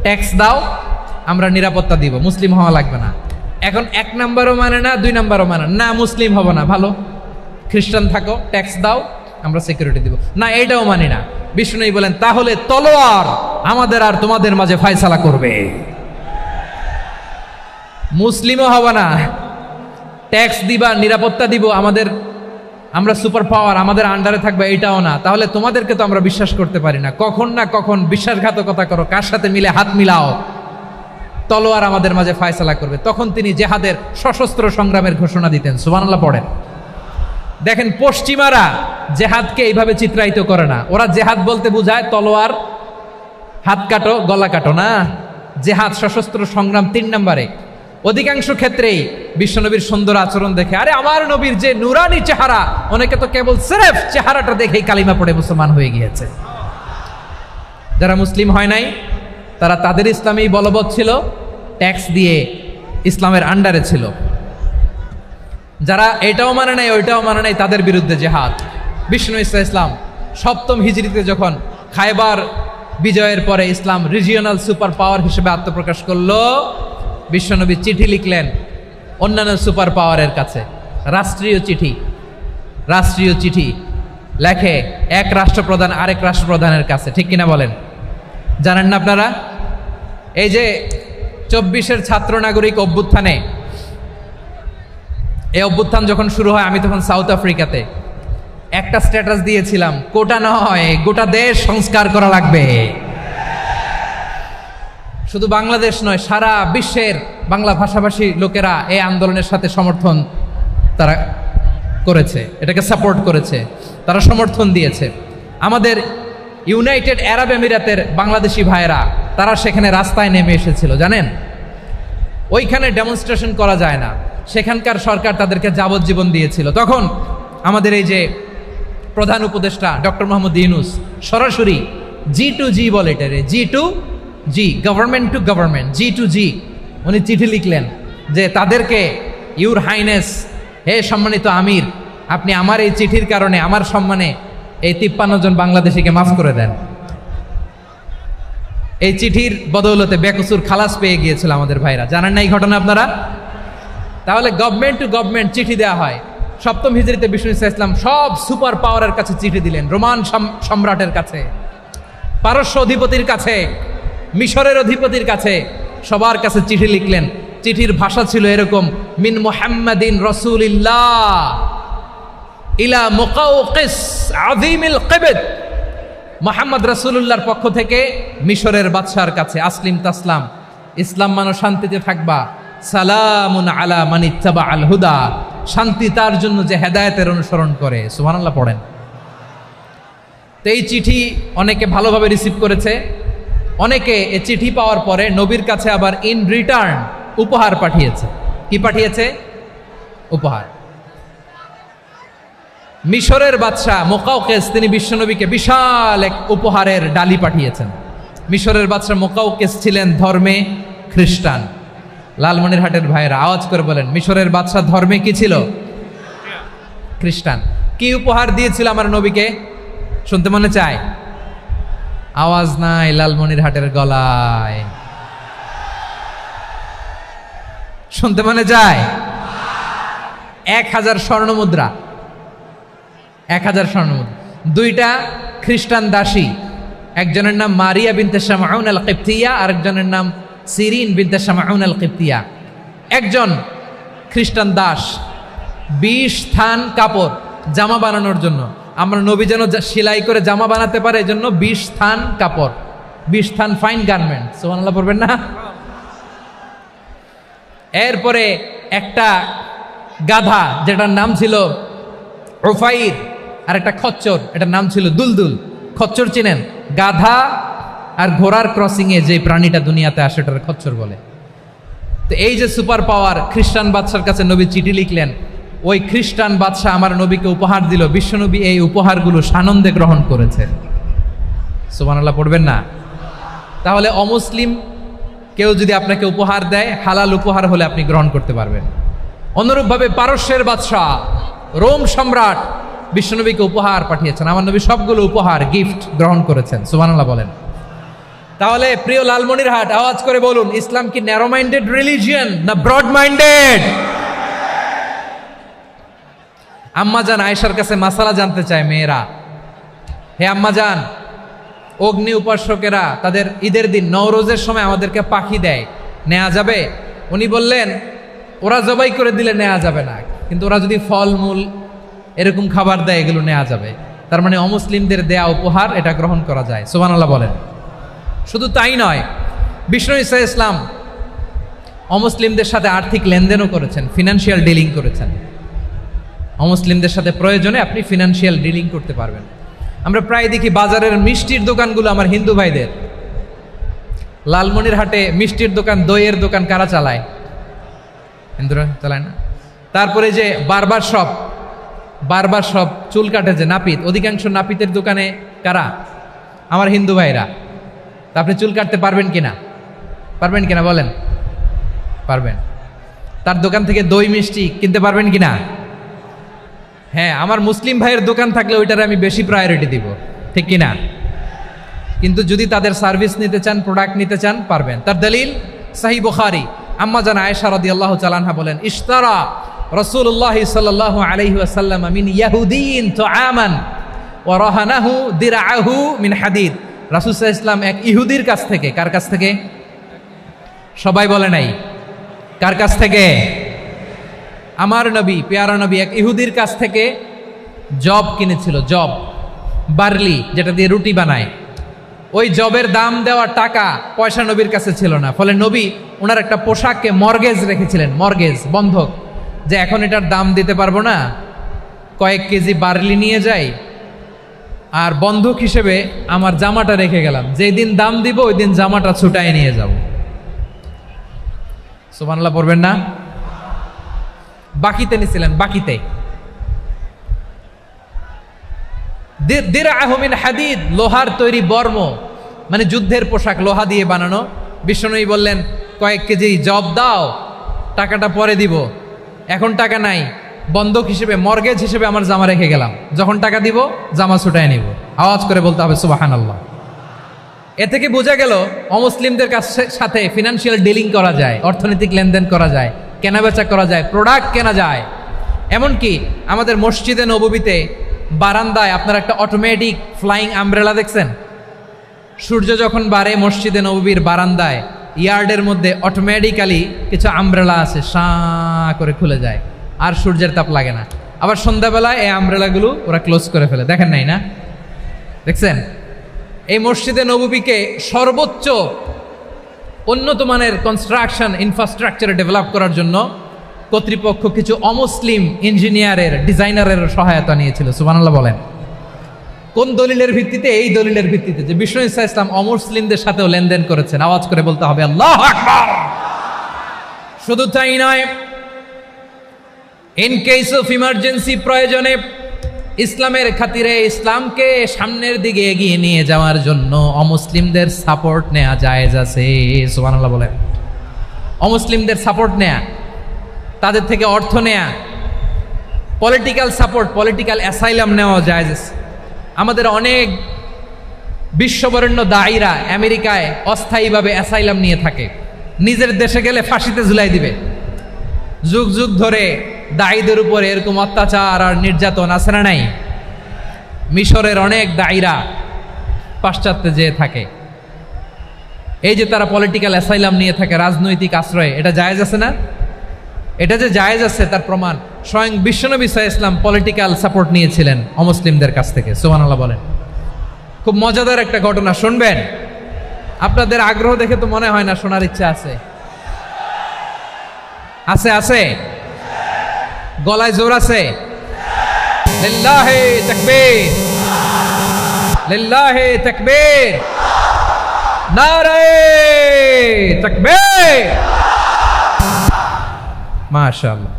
ট্যাক্স দাও, আমরা নিরাপত্তা দিব, মুসলিম হওয়া লাগবে না। এখন 1 নম্বরও মানে না, 2 নম্বরও মানে না, মুসলিম হবো না, ভালো, খ্রিস্টান থাকো, ট্যাক্স দাও, আমরা সিকিউরিটি দিব না, এটাও মানি না। বিষ্ণু বলেন, তাহলে তলোয়ার আমাদের আর তোমাদের মাঝে ফয়সালা করবে। মুসলিমও হব না, ট্যাক্স দিবা, নিরাপত্তা দিব, আমরা সুপার পাওয়ার, আমাদের আন্ডারে থাকবে, এটাও না। তাহলে তোমাদেরকে তো আমরা বিশ্বাস করতে পারি না, কখন না কখন বিশ্বাসঘাতকতা করো, কার সাথে মিলে হাত মিলাও, তলোয়ার আমাদের মাঝে ফয়সালা করবে। তখন তিনি জেহাদের সশস্ত্র সংগ্রামের ঘোষণা দিতেন। সুবহানাল্লাহ পড়েন। দেখেন, পশ্চিমারা জেহাদকে এইভাবে চিত্রায়িত করে না। ওরা জেহাদ বলতে বোঝায় তলোয়ার, হাত কাটো, গলা কাটো, না। জেহাদ সশস্ত্র সংগ্রাম 3 নম্বরে। অধিকাংশ ক্ষেত্রেই বিশ্বনবীর সুন্দর আচরণ দেখে, আরে আমার নবীর যে নুরানি চেহারা, অনেকে তো কেবল সিরেফ চেহারাটা দেখেই কালিমা পড়ে মুসলমান হয়ে গিয়েছে। যারা মুসলিম হয় নাই, তারা তাদের ইসলামেই বলবৎ ছিল, ট্যাক্স দিয়ে ইসলামের আন্ডারে ছিল। যারা এটাও মানে নাই, ওইটাও মানে নাই, তাদের বিরুদ্ধে জেহাদ। বিষ্ণু ইসলাম 7ম হিজরিতে যখন খায়বার বিজয়ের পরে ইসলাম রিজিওনাল সুপার পাওয়ার হিসেবে আত্মপ্রকাশ করলো, বিশ্বনবী চিঠি লিখলেন অন্যান্য সুপার পাওয়ারের কাছে, রাষ্ট্রীয় চিঠি লেখে এক রাষ্ট্রপ্রধান আরেক রাষ্ট্রপ্রধানের কাছে। ঠিক কিনা বলেন? জানেন না আপনারা? এই যে 24-এর ছাত্র নাগরিক অভ্যুত্থানে, এই অভ্যুত্থান যখন শুরু হয়, আমি তখন সাউথ আফ্রিকাতে, একটা স্ট্যাটাস দিয়েছিলাম, কোটা নয়, গোটা দেশ সংস্কার করা লাগবে। শুধু বাংলাদেশ নয়, সারা বিশ্বের বাংলা ভাষাভাষী লোকেরা এই আন্দোলনের সাথে সমর্থন তারা করেছে, এটাকে সাপোর্ট করেছে, তারা সমর্থন দিয়েছে। আমাদের ইউনাইটেড আরব আমিরাতের বাংলাদেশি ভাইয়েরা, তারা সেখানে রাস্তায় নেমে এসেছিল, জানেন? ওইখানে ডেমনস্ট্রেশন করা যায় না, সেখানকার সরকার তাদেরকে যাবজ্জীবন দিয়েছিল। তখন আমাদের এই যে প্রধান উপদেষ্টা ডক্টর মোহাম্মদ ইউনূস সরাসরি G2G বলে, এটারে G2G, government to government, G2G, উনি চিঠি লিখলেন যে তাদেরকে, ইউর হাইনেস, হে সম্মানিত আমির, আপনি আমার এই চিঠির কারণে আমার সম্মানে এই 53 জন বাংলাদেশিকে মাফ করে দেন। এই চিঠির বদৌলতে বেকসুর খালাস পেয়ে গিয়েছিল আমাদের ভাইরা। জানেন না এই ঘটনা আপনারা? তাহলে গভর্নমেন্ট টু গভর্নমেন্ট চিঠি দেওয়া হয়। 7ম হিজরিতে বিষ্ণু ইসলাম সব সুপার পাওয়ারের কাছে চিঠি দিলেন, রোমান সম্রাটের কাছে, পারস্য অধিপতির কাছে, মিশরের অধিপতির কাছে, সবার কাছে চিঠি লিখলেন। চিঠির ভাষা ছিল এরকম, মিন মুহাম্মাদিন রাসূলিল্লাহ ইলা মুকাওকিস আযীমিল কিবত, মুহাম্মদ রাসূলুল্লাহর পক্ষ থেকে মিশরের বাদশার কাছে, আসলিম তাসলাম, ইসলাম মানো, শান্তিতে থাকবা, সালামুন আলা মান ইত্তাবা আল হুদা, শান্তি তার জন্য যে হেদায়েতের অনুসরণ করে। সুবহানাল্লাহ পড়েন। তো এই চিঠি অনেকে ভালোভাবে রিসিভ করেছে, অনেকে এই চিঠি পাওয়ার পরে নবীর কাছে আবার ইন রিটার্ন উপহার পাঠিয়েছে। কি পাঠিয়েছে? উপহার। মিশরের বাদশাহ মুকাউকেস তিনি বিশ্বনবীকে বিশাল এক উপহারের ডালি পাঠিয়েছেন। মিশরের বাদশাহ মুকাউকেস ছিলেন ধর্মে খ্রিস্টান। লালমনিরহাটের ভাইয়েরা আওয়াজ করে বলেন, মিশরের বাদশাহ ধর্মে কি ছিল? খ্রিস্টান। কি উপহার দিয়েছিল আমার নবীকে? শুনতে মনে চায়? আওয়াজ নাই লালমনিরহাটের গলায়, শুনতে মনে যায়? 1000 স্বর্ণ মুদ্রা, 1000 স্বর্ণ মুদ্রা। 2টা খ্রিস্টান দাসী, একজনের নাম মারিয়া বিনতে শামাউন আল কিবতিয়া, আরেকজনের নাম সিরিন বিনতে শামাউন আল কিবতিয়া। একজন খ্রিস্টান দাস 20 থান কাপড় জামা বানানোর জন্য, আমরা নবী যেন সেলাই করে জামা বানাতে পারে এজন্য 20 থান কাপড়, 20 থান ফাইন গার্মেন্ট। সুবহানাল্লাহ পড়বেন না? এরপরে একটা গাধা যেটার নাম ছিল উফাইর, আর একটা খচ্চর, এটার নাম ছিল দুলদুল। খচ্চর চিনেন? গাধা আর ঘোড়ার ক্রসিং এ যে প্রাণীটা দুনিয়াতে আসে এটার খচ্চর বলে। তো এই যে সুপার পাওয়ার, খ্রিস্টান বাদশার কাছে নবী চিঠি লিখলেন, ওই খ্রিস্টান বাদশাহ আমার নবীকে উপহার দিল। বিশ্বনবী এই উপহারগুলো সানন্দে গ্রহণ করেছে। সুবহানাল্লাহ পড়বেন না? তাহলে অমুসলিম কেউ যদি আপনাকে উপহার দেয়, হালাল উপহার হলে আপনি গ্রহণ করতে পারবেন। অনুরূপভাবে পারস্যের বাদশাহ, রোম সম্রাট বিশ্বনবীকে উপহার পাঠিয়েছেন। আমার নবী সবগুলো উপহার, গিফট গ্রহণ করেছেন। সুবহানাল্লাহ বলেন। তাহলে প্রিয় লালমনিরহাট, আওয়াজ করে বলুন, ইসলাম কি ন্যারো মাইন্ডেড রিলিজিয়ন না ব্রড মাইন্ডেড? আম্মাজান আয়েশার কাছে মাসালা জানতে চায় মেয়েরা, হে আম্মাজান, অগ্নি উপাসকেরা তাদের ঈদের দিন নওরোজের সময় আমাদেরকে পাখি দেয়, নেওয়া যাবে? উনি বললেন, ওরা জবাই করে দিলে নেওয়া যাবে না, কিন্তু ওরা যদি ফলমূল এরকম খাবার দেয় এগুলো নেওয়া যাবে। তার মানে অমুসলিমদের দেয়া উপহার এটা গ্রহণ করা যায়। সুবহানাল্লাহ বলেন। শুধু তাই নয়, বিষ্ণু ঈসা ইসলাম অমুসলিমদের সাথে আর্থিক লেনদেনও করেছেন, ফিনান্সিয়াল ডিলিং করেছেন। অমুসলিমদের সাথে প্রয়োজনে আপনি ফিনান্সিয়াল ডিলিং করতে পারবেন। আমরা প্রায় দেখি বাজারের মিষ্টির দোকানগুলো আমার হিন্দু ভাইদের। লালমনিরহাটে মিষ্টির দোকান, দইয়ের দোকান কারা চালায়? হিন্দুরা চালায় না? তারপরে যে বারবার শপ, চুল কাটে যে নাপিত, অধিকাংশ নাপিতের দোকানে কারা? আমার হিন্দু ভাইরা। তা আপনি চুল কাটতে পারবেন কিনা? পারবেন কিনা বলেন? পারবেন। তার দোকান থেকে দই মিষ্টি কিনতে পারবেন কিনা? হ্যাঁ, আমার মুসলিম ভাইয়ের দোকান থাকলে ওইটারে আমি বেশি প্রায়োরিটি দিব, ঠিক কিনা? কিন্তু যদি তাদের সার্ভিস নিতে চান, প্রোডাক্ট নিতে চান, পারবেন। তার দলিল সহিহ বুখারী, আম্মা জান আয়েশা রাদিয়াল্লাহু তাআলা আনহা বলেন, ইশতারা রাসূলুল্লাহ সাল্লাল্লাহু আলাইহি ওয়াসাল্লাম মিন ইয়াহুদিয়িন তুআমান ওয়া রাহানাহু দিরআহু মিন হাদিদ। রাসূল সাল্লাল্লাহু আলাইহি ওয়াসাল্লাম এক ইহুদির কাছ থেকে, কার কাছ থেকে? সবাই বলে নাই কার কাছ থেকে? আমার নবী, পেয়ারা নবী এক ইহুদির কাছ থেকে জব কিনেছিল। জব, বার্লি, যেটা দিয়ে রুটি বানায়। ওই জবের দাম দেওয়া টাকা পয়সা নবীর কাছে ছিল না। ফলে নবী ওনার একটা পোশাককে মর্গেজ রেখেছিলেন, মর্গেজ, বন্ধক, যে এখন এটার দাম দিতে পারবো না, কয়েক কেজি বার্লি নিয়ে যাই আর বন্ধক হিসেবে আমার জামাটা রেখে গেলাম, যেই দিন দাম দিব ওই দিন জামাটা ছুটাই নিয়ে যাব। সুবহানাল্লাহ পড়বেন না? বাকিতে নিছিলেন, বাকিতে। দিরআহু মিন হাদিদ, লোহার তৈরি বর্ম, মানে যুদ্ধের পোশাক, লোহা দিয়ে বানানো। বিষ্ণুনবী বললেন, কয়েক কেজি জব দাও, টাকাটা পরে দিব, এখন টাকা নাই, বন্ধক হিসেবে, মর্গেজ হিসেবে আমার জামা রেখে গেলাম, যখন টাকা দিব জামা ছুটায় নিব। আওয়াজ করে বলতে হবে সুবহানাল্লাহ। এ থেকে বোঝা গেল অমুসলিমদের সাথে ফিনান্সিয়াল ডিলিং করা যায়, অর্থনৈতিক লেনদেন করা যায়, কেনাবেচা করা যায়, প্রোডাক্ট কেনা যায়। এমনকি আমাদের মসজিদে নববীতে বারান্দায় আপনারা একটা অটোমেটিক ফ্লাইং আমব্রেলা দেখছেন? সূর্য যখন বাড়ে মসজিদে নববীর বারান্দায় ইয়ার্ডের মধ্যে অটোমেটিক্যালি কিছু আমব্রেলা আছে, সাঁ করে খুলে যায়, আর সূর্যের তাপ লাগে না। আবার সন্ধ্যাবেলায় এই আমব্রেলাগুলো ওরা ক্লোজ করে ফেলে, দেখেন নাই না? দেখছেন? এই মসজিদে নববীকে সর্বোচ্চ উন্নত মানের কনস্ট্রাকশন ইনফ্রাস্ট্রাকচার ডেভেলপ করার জন্য কর্তৃপক্ষ কিছু অমুসলিম ইঞ্জিনিয়ারের ডিজাইনারের সহায়তা নিয়েছিল। সুবহানাল্লাহ বলেন। কোন দলিলের ভিত্তিতে? এই দলিলের ভিত্তিতে যে বিষ্ণু ঈসা ইসলাম অমুসলিমদের সাথেও লেনদেন করেছেন। আওয়াজ করে বলতে হবে আল্লাহু আকবার। শুধু তাই নয়, ইন কেস অফ ইমার্জেন্সি, প্রয়োজনে ইসলামের খাতিরে ইসলামকে সামনের দিকে এগিয়ে নিয়ে যাওয়ার জন্য অমুসলিমদের সাপোর্ট নেওয়া জায়েজ আছে। সুবহানাল্লাহ বলেন। অমুসলিমদের সাপোর্ট নেয়া, তাদের থেকে অর্থ নেয়া, পলিটিক্যাল সাপোর্ট, পলিটিক্যাল অ্যাসাইলাম নেওয়া জায়েজ আছে। আমাদের অনেক বিশ্ববরেণ্য দায়ীরা আমেরিকায় অস্থায়ীভাবে অ্যাসাইলাম নিয়ে থাকে, নিজের দেশে গেলে ফাঁসিতে ঝুলাই দিবে। যুগ যুগ ধরে দায়ীদের উপরে এরকম অত্যাচার আর নির্যাতন আছে না নাই? মিশরের অনেক দায়ীরা পাশ্চাত্যে যেয়ে থাকে। এই যে তারা পলিটিক্যাল অ্যাসাইলাম নিয়ে থাকে, রাজনৈতিক আশ্রয়, এটা জায়েজ আছে না? এটা যে জায়েজ আছে তার প্রমাণ স্বয়ং বিশ্বনবী সাল্লাল্লাহু আলাইহি ওয়াসাল্লাম পলিটিক্যাল সাপোর্ট নিয়েছিলেন অমুসলিমদের কাছ থেকে। সুবহানাল্লাহ বলেন। খুব মজাদার একটা ঘটনা, শুনবেন? আপনাদের আগ্রহ দেখে তো মনে হয় না শোনার ইচ্ছা আছে। আছে আছে, গলায় জোর আছে। লিল্লাহি তাকবীর, লিল্লাহি তাকবীর, নারায়ে তাকবীর। মাশাআল্লাহ।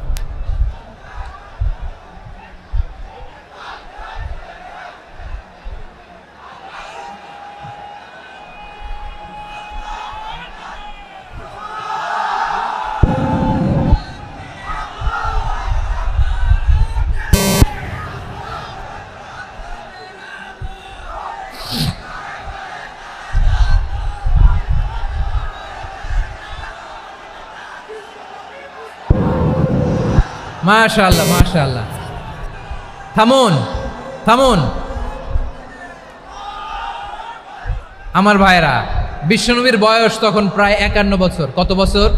মাশাআল্লাহ মাশাআল্লাহ। থামুন থামুন আমার ভাইরা। বিশ্বনবীর বয়স তখন প্রায় 51 বছর। কত বছর?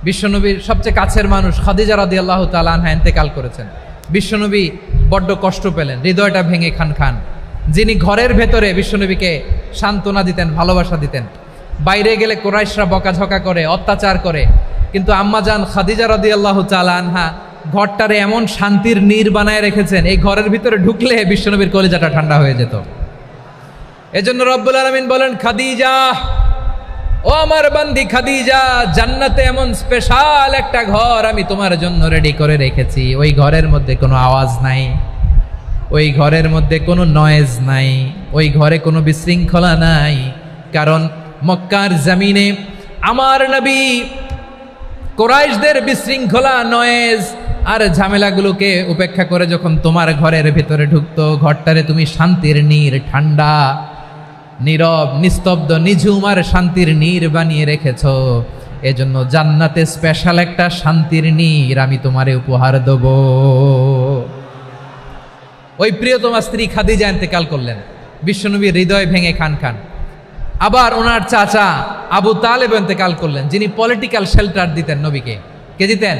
বিশ্বনবীর সবচেয়ে কাছের মানুষ খাদিজা রাদিয়াল্লাহু তাআলা আনহা ইন্তেকাল করেছেন। বিশ্বনবী বড্ড কষ্ট পেলেন, হৃদয়টা ভেঙে খান খান। যিনি ঘরের ভেতরে বিশ্বনবীকে সান্ত্বনা দিতেন, ভালোবাসা দিতেন, বাইরে গেলে কুরাইশরা বকাঝকা করে, অত্যাচার করে, কিন্তু আম্মাজান খাদিজা রাদিয়াল্লাহু তাআলা আনহা ঘরটারে এমন শান্তির নীড় বানায় রেখেছেন, এই ঘরের ভিতরে ঢুকলে বিশ্বনবীর কলিজাটা ঠান্ডা হয়ে যেত। এজন্য রব্বুল আলামিন বলেন, খাদিজা, ও আমার বান্দি খাদিজা, জান্নাতে এমন স্পেশাল একটা ঘর আমি তোমার জন্য রেডি করে রেখেছি। ওই ঘরের মধ্যে কোনো আওয়াজ নাই, ওই ঘরের মধ্যে কোনো নয়েজ নাই, ওই ঘরে কোনো বিশৃঙ্খলা নাই। কারণ মক্কার জমিনে আমার নবী কুরাইশদের বিশৃঙ্খলা, নয়েজ আর ঝামেলাগুলোকে উপেক্ষা করে যখন তোমার ঘরের ভেতরে ঢুকতো, ঘরটারে তুমি শান্তির নীড়, ঠান্ডা, নীরব, নিস্তব্ধ, নিঝুম আর শান্তির নীড় বানিয়ে রেখেছ। এজন্য জান্নাতে স্পেশাল একটা শান্তির নীড় আমি তোমারে উপহার দেব। ওই প্রিয়তমা স্ত্রী খাদিজা ইন্তেকাল করলেন, বিশ্বনবীর হৃদয় ভেঙে খান খান। আবার ওনার চাচা আবু তালেব ইন্তেকাল করলেন, যিনি পলিটিক্যাল শেল্টার দিতেন নবীকে। কে দিতেন?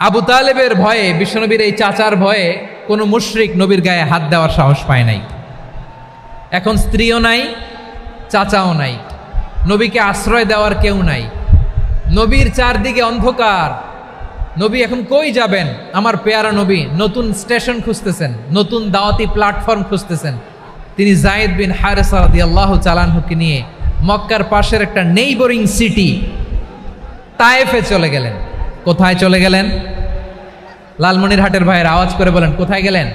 আবু তালেবের ভয়ে, বিশ্বনবীর এই চাচার ভয়ে কোনো মুশরিক নবীর গায়ে হাত দেওয়ার সাহস পায় নাই। এখন স্ত্রীও নাই, চাচাও নাই, নবীকে আশ্রয় দেওয়ার কেউ নাই। নবীর চারদিকে অন্ধকার। নবী এখন কই যাবেন? আমার পেয়ারা নবী নতুন স্টেশন খুঁজতেছেন, নতুন দাওয়াতি প্ল্যাটফর্ম খুঁজতেছেন। তিনি যায়েদ বিন হারেসা রাদিয়াল্লাহু তাআলা আনহুকে নিয়ে মক্কার পাশের একটা নেইবরিং সিটি তায়েফে চলে গেলেন। কোথায় চলে গেলেন? লালমনিরহাটের ভাইয়ের আওয়াজ করে বলেন, কোথায় গেলেন?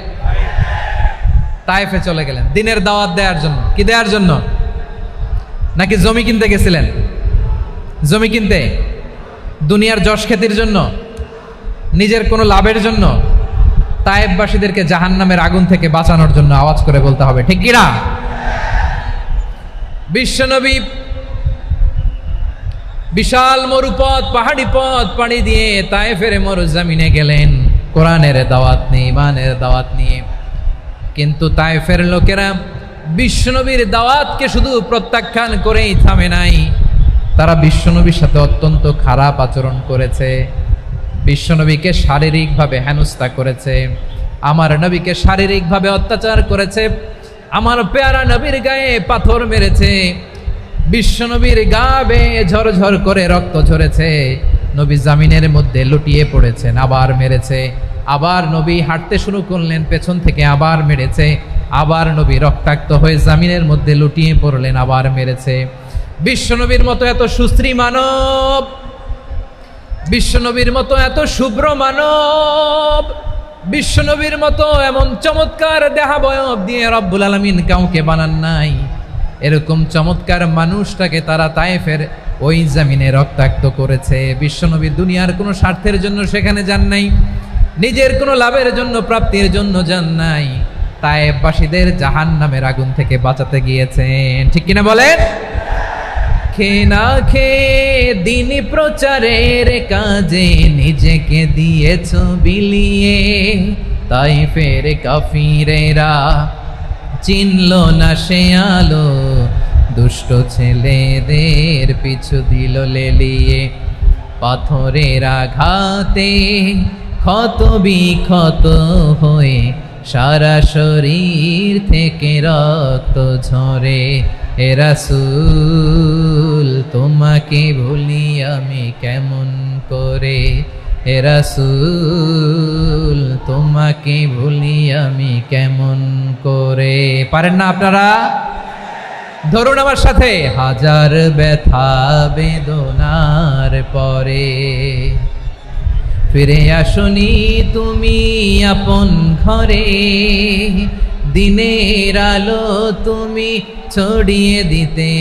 তায়েফে চলে গেলেন দিনের দাওয়াত দেওয়ার জন্য। কি দেওয়ার জন্য? নাকি জমি কিনতে গেছিলেন? জমি কিনতে? দুনিয়ার যশ খ্যাতির জন্য? নিজের কোনো লাভের জন্য? তায়েফবাসীদেরকে জাহান্নামের আগুন থেকে বাঁচানোর জন্য। আওয়াজ করে বলতে হবে ঠিক কিনা? বিশ্বনবী বিশাল মরুপথ, পাহাড়ি পথ পাড়ি দিয়ে তায়েফের মরুজমিনে গেলেন কোরআনের দাওয়াত নিয়ে, ইমানের দাওয়াত নিয়ে। কিন্তু তায়েফের লোকেরা বিশ্বনবীর দাওয়াতকে শুধু প্রত্যাখ্যান করেই থামে নাই, তারা বিশ্বনবীর সাথে অত্যন্ত খারাপ আচরণ করেছে। বিশ্বনবীকে শারীরিকভাবে হেনস্থা করেছে, আমার নবীকে শারীরিকভাবে অত্যাচার করেছে, আমার পেয়ারা নবীর গায়ে পাথর মেরেছে। বিশ্বনবীর গা বেয়ে ঝরঝর করে রক্ত ঝরেছে, নবী জামিনের মধ্যে লুটিয়ে পড়েছেন, আবার মেরেছে, আবার নবী হাঁটতে শুরু করলেন, পেছন থেকে আবার মেরেছে, আবার নবী রক্তাক্ত হয়ে জামিনের মধ্যে লুটিয়ে পড়লেন, আবার মেরেছে। বিশ্বনবীর মতো এত সুশ্রী মানব, বিশ্বনবীর মতো এত শুভ্র মানব, বিশ্বনবীর মতো এমন চমৎকার দেহাবয়ব দিয়ে রব্বুল আলামিন কাউকে বানান নাই। এরকম চমৎকার মানুষটাকে তারা তায়েফের ওই জমিনে রক্তাক্ত করেছে। বিশ্বনবী দুনিয়ার কোনো স্বার্থের জন্য সেখানে যান নাই, নিজের কোনো লাভের জন্য, প্রাপ্তির জন্য যান নাই, তায়েফবাসীদের জাহান্নামের আগুন থেকে বাঁচাতে গিয়েছেন। ঠিক কিনা বলেন? খেয়ে না খেয়ে দিন প্রচারের কাজে নিজেকে দিয়েছ বিলিয়ে, তায়েফের কাফিরেরা চিনল না সে আলো, দুষ্ট ছেলেদের পিছু দিল লেলিয়ে, পাথরের আঘাতে ক্ষত বিক্ষত হয়ে সারা শরীর থেকে রক্ত ঝরে। হে রাসূল তোমাকে ভুলি আমি কেমন করে, হে রাসূল তোমাকে ভুলি আমি কেমন করে। পারেন না আপনারা? ধরুন আমার সাথে। হাজার ব্যথা বেদনার পরে ফিরে আসনি তুমি আপন ঘরে, দিনের আলো তুমি ছড়িয়ে দিতে,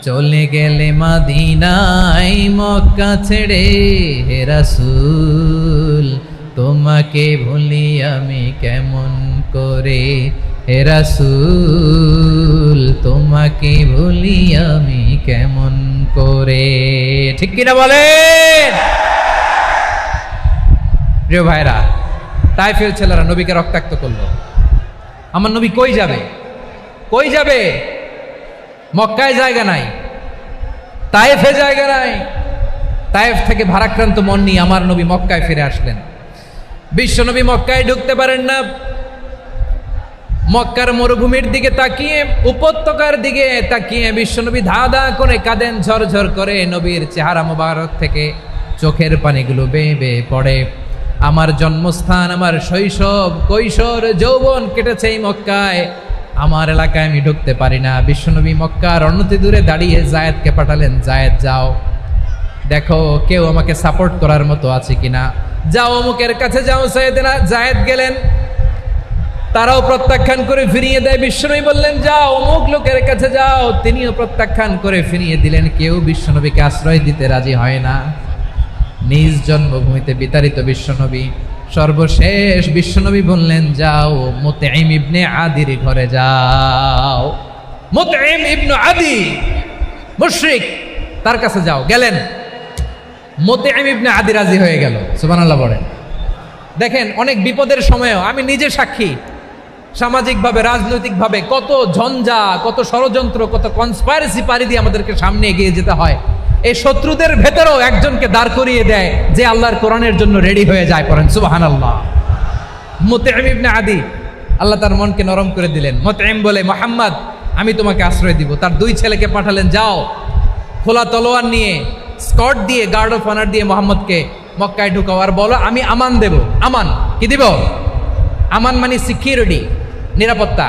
চলে গেলে মদিনায় মক্কা ছেড়ে। হে রাসূল তোমাকে ভুলি আমি কেমন করে, হে রাসূল তোমাকে ভুলি আমি কেমন করে। ঠিক কিনা বলেন? প্রিয় ভাইরা, তায়েফের ছেলেরা নবীকে রক্তাক্ত করলো। আমার নবী কই যাবে? কই যাবে? মক্কায় জায়গা নাই, তায়েফে জায়গা নাই। তায়েফ থেকে ভারাক্রান্ত মন নিয়ে আমার নবী মক্কায় ফিরে আসলেন। বিশ্ব নবী মক্কায় ঢুকতে পারেন না। মক্কার মরুভূমির দিকে তাকিয়ে, উপত্যকার দিকে তাকিয়ে বিশ্বনবী ধা ধা করে কাঁদেন, ঝরঝর করে। নবীর চেহারা মোবারক থেকে চোখের পানিগুলো বেয়ে বেয়ে পড়ে। আমার জন্মস্থান, আমার শৈশব, কৈশোর, যৌবন কেটেছে এই মক্কায়, আমার এলাকায় আমি ঢুকতে পারি না। বিশ্বনবী মক্কার অনতি দূরে দাঁড়িয়ে জায়েদকে পাঠালেন, জায়েদ যাও দেখো কেউ আমাকে সাপোর্ট করার মতো আছে কিনা, যাও অমুকের কাছে যাও। জায়েদ গেলেন, তারাও প্রত্যাখ্যান করে ফিরিয়ে দেয়। বিশ্বনবী বললেন যাও অমুক লোকের কাছে যাও, তিনিও প্রত্যাখ্যান করে ফিরিয়ে দিলেন। কেউ বিশ্বনবীকে আশ্রয় দিতে রাজি হয় না। নিজ জন্মভূমিতে বিতাড়িত বিশ্বনবী, সর্বশেষ বিশ্বনবী বললেন যাও মুতঈম ইবনে আদির ঘরে যাও। মুতঈম ইবনে আদি মুশরিক, তার কাছে যাও। গেলেন, মুতঈম ইবনে আদি রাজি হয়ে গেল। সুবহানাল্লাহ বলেন। দেখেন, অনেক বিপদের সময়ও আমি নিজে সাক্ষী, সামাজিকভাবে, রাজনৈতিকভাবে কত ঝঞ্ঝা, কত ষড়যন্ত্র, কত কনস্পাইরেসি পাড়ি দিয়ে আমাদেরকে সামনে এগিয়ে যেতে হয়। এই শত্রুদের ভেতরেও একজনকে দাঁড় করিয়ে দেয় যে আল্লাহর কোরআনের জন্য রেডি হয়ে যায়। পড়েন সুবহানাল্লাহ। মুতঈম ইবনে আদি, আল্লাহ তার মনকে নরম করে দিলেন। মুতঈম বলে, মুহাম্মদ আমি তোমাকে আশ্রয় দিব। তার দুই ছেলেকে পাঠালেন, যাও খোলা তলোয়ার নিয়ে, স্কট দিয়ে, গার্ড অফ অনার দিয়ে মোহাম্মদকে মক্কায় ঢুকাও, আর বলো আমি আমান দেব। আমান কি দিব? আমান মানে সিকিউরিটি, নিরাপত্তা।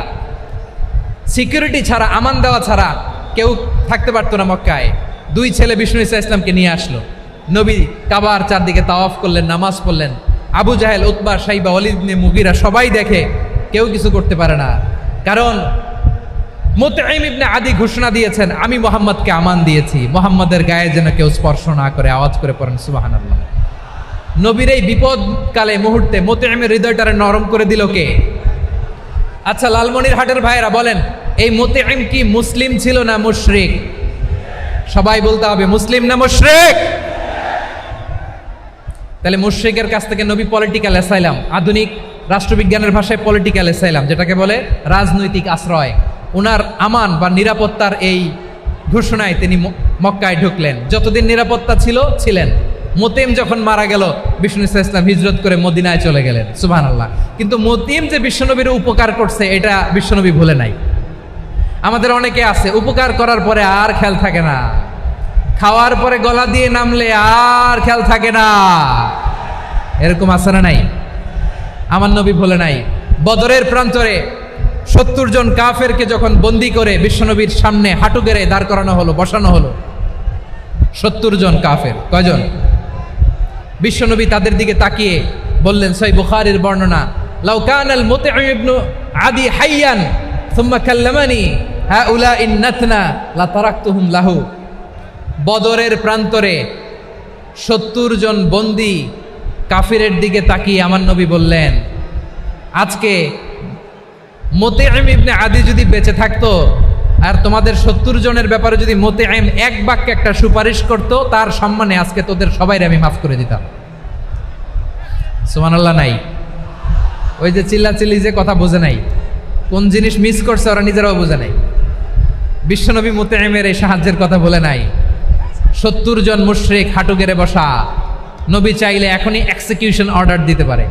সিকিউরিটি ছাড়া, আমান দেওয়া ছাড়া কেউ থাকতে পারতো না মক্কায়। দুই ছেলে বিষ্ণু ইসা ইসলামকে নিয়ে আসলো। নবী কাবার চারদিকে তাওয়াফ করলেন, নামাজ পড়লেন। আবু জাহেল, উতবা, শাইবা, ওয়ালিদ ইবনে মুগীরা সবাই দেখে, কেউ কিছু করতে পারে না। কারণ মুতঈম ইবনে আদি ঘোষণা দিয়েছেন আমি মুহাম্মদকে আমান দিয়েছি, মুহাম্মদের গায়ে যেন কেউ স্পর্শ না করে। আওয়াজ করে পড়েন সুবহানাল্লাহ। নবীর এই বিপদকালে মুহূর্তে মুতঈমের হৃদয়টারে নরম করে দিল কে? আচ্ছা, লালমনিরহাটের ভাইয়েরা বলেন, এই মুতঈম কি মুসলিম ছিল না মুশরিক? সবাই বলতে হবে মুসলিম না মুশরিক? তাহলে মুশরিকের কাছ থেকে নবী পলিটিক্যাল অ্যাসাইলাম, আধুনিক রাষ্ট্রবিজ্ঞানের ভাষায় পলিটিক্যাল অ্যাসাইলাম, যেটাকে বলে রাজনৈতিক আশ্রয়, ওনার আমান বা নিরাপত্তার এই ঘোষণায় তিনি মক্কায় ঢুকলেন। যতদিন নিরাপত্তা ছিলেন। মুতঈম যখন মারা গেল, বিষ্ণু ইসলাম হিজরত করে মদিনায় চলে গেলেন। সুবহানাল্লাহ। কিন্তু মুতঈম যে বিশ্বনবীর উপকার করছে এটা বিশ্বনবী ভুলে নাই। আমাদের অনেকে আছে উপকার করার পরে আর খেয়াল থাকে না, খাওয়ার পরে গলা দিয়ে নামলে আর খেয়াল থাকে না। এরকম আছে না নাই? আমার নবী বলে নাই, বদরের প্রান্তরে 70 জন কাফেরকে যখন বন্দি করে বিশ্বনবীর সামনে হাঁটু গেড়ে দাঁড় করানো হলো, বসানো হলো, 70 জন কাফের। কয়জন? বিশ্বনবী তাদের দিকে তাকিয়ে বললেন, সহিহ বুখারীর বর্ণনা, লাউ কানাল মুতঈম ইবনে আদি হাইয়ান সুম্মা কাল্লামানি হাউলাই নাতনা লা তারাকতুহুম লাহু। বদরের প্রান্তরে 70 জন বন্দি কাফিরের দিকে তাকিয়ে আমার নবী বললেন, আজকে মুতঈম ইবনে আদি যদি বেঁচে থাকতো আর তোমাদের 70 জনের ব্যাপারে যদি মুতঈম এক বাক্যে একটা সুপারিশ করত, তার সম্মানে আজকে তোদের সবাইরে আমি মাফ করে দিতাম। সুবহানাল্লাহ নাই? ওই যে চিল্লাচিল্লি যে কথা বোঝে নাই, কোন জিনিস মিস করছে ওরা নিজেরাও বোঝে নাই। বিশ্বনবী মুতঈমের এই সাহায্যের কথা বলে নাই। 70 জন মুশরিক হাঁটু গেড়ে বসা, নবী চাইলে এখনই এক্সিকিউশন অর্ডার দিতে পারে।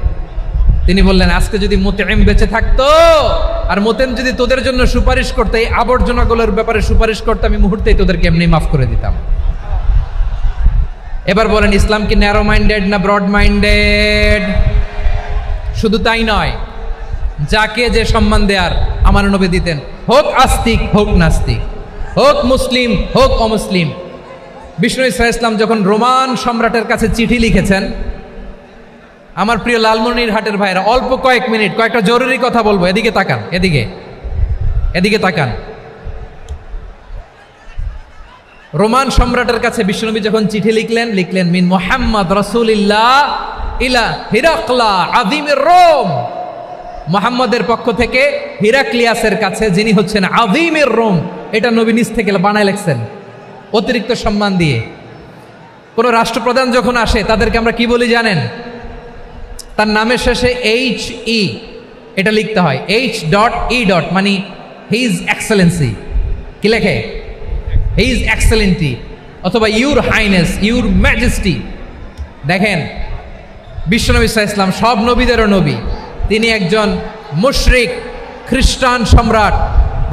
তিনি বললেন, আজকে যদি মুতঈম বেঁচে থাকতো আর মুতঈম যদি তোদের জন্য সুপারিশ করতে, এই আবর্জনাগুলোর ব্যাপারে সুপারিশ করতে, আমি মুহূর্তেই তোদেরকে এমনি মাফ করে দিতাম। এবার বলেন, ইসলাম কি ন্যারো মাইন্ডেড না ব্রড মাইন্ডেড? শুধু তাই নয়, যাকে যে সম্মান দেয়ার আমার নবী দিতেন, হোক আস্তিক হোক নাস্তিক, হোক মুসলিম হোক অমুসলিম। বিষ্ণু ইসা ইসলাম যখন রোমান সম্রাটের কাছে চিঠি লিখেছেন, আমার প্রিয় লালমনিরহাটের ভাইরা, অল্প কয়েক মিনিট কয়েকটা জরুরি কথা বলবো, এদিকে তাকান, এদিকে তাকান। রোমান সম্রাটের কাছে বিশ্বনবী যখন চিঠি লিখলেন মিন মুহাম্মদ রাসূলিল্লাহ ইলা হিরাকলা আযীমির রোম, মুহাম্মদের পক্ষ থেকে হিরাক্লিয়াসের কাছে, যিনি হচ্ছেন আযীমির রোম। এটা নবী নিজ থেকে বানায় লিখছেন অতিরিক্ত সম্মান দিয়ে। কোন রাষ্ট্রপ্রধান যখন আসে তাদেরকে আমরা কি বলি জানেন? তার নামের শেষে HE এটা লিখতে হয়, H.E. মানে হিজ এক্সেলেন্সি। কি লেখে? হিজ এক্সেলেন্টি, অথবা ইউর হাইনেস, ইউর ম্যাজেস্টি। দেখেন, বিশ্বনবী সাল্লাল্লাহু আলাইহি ওয়াসাল্লাম সব নবীদেরও নবী, তিনি একজন মুশরিক খ্রিস্টান সম্রাট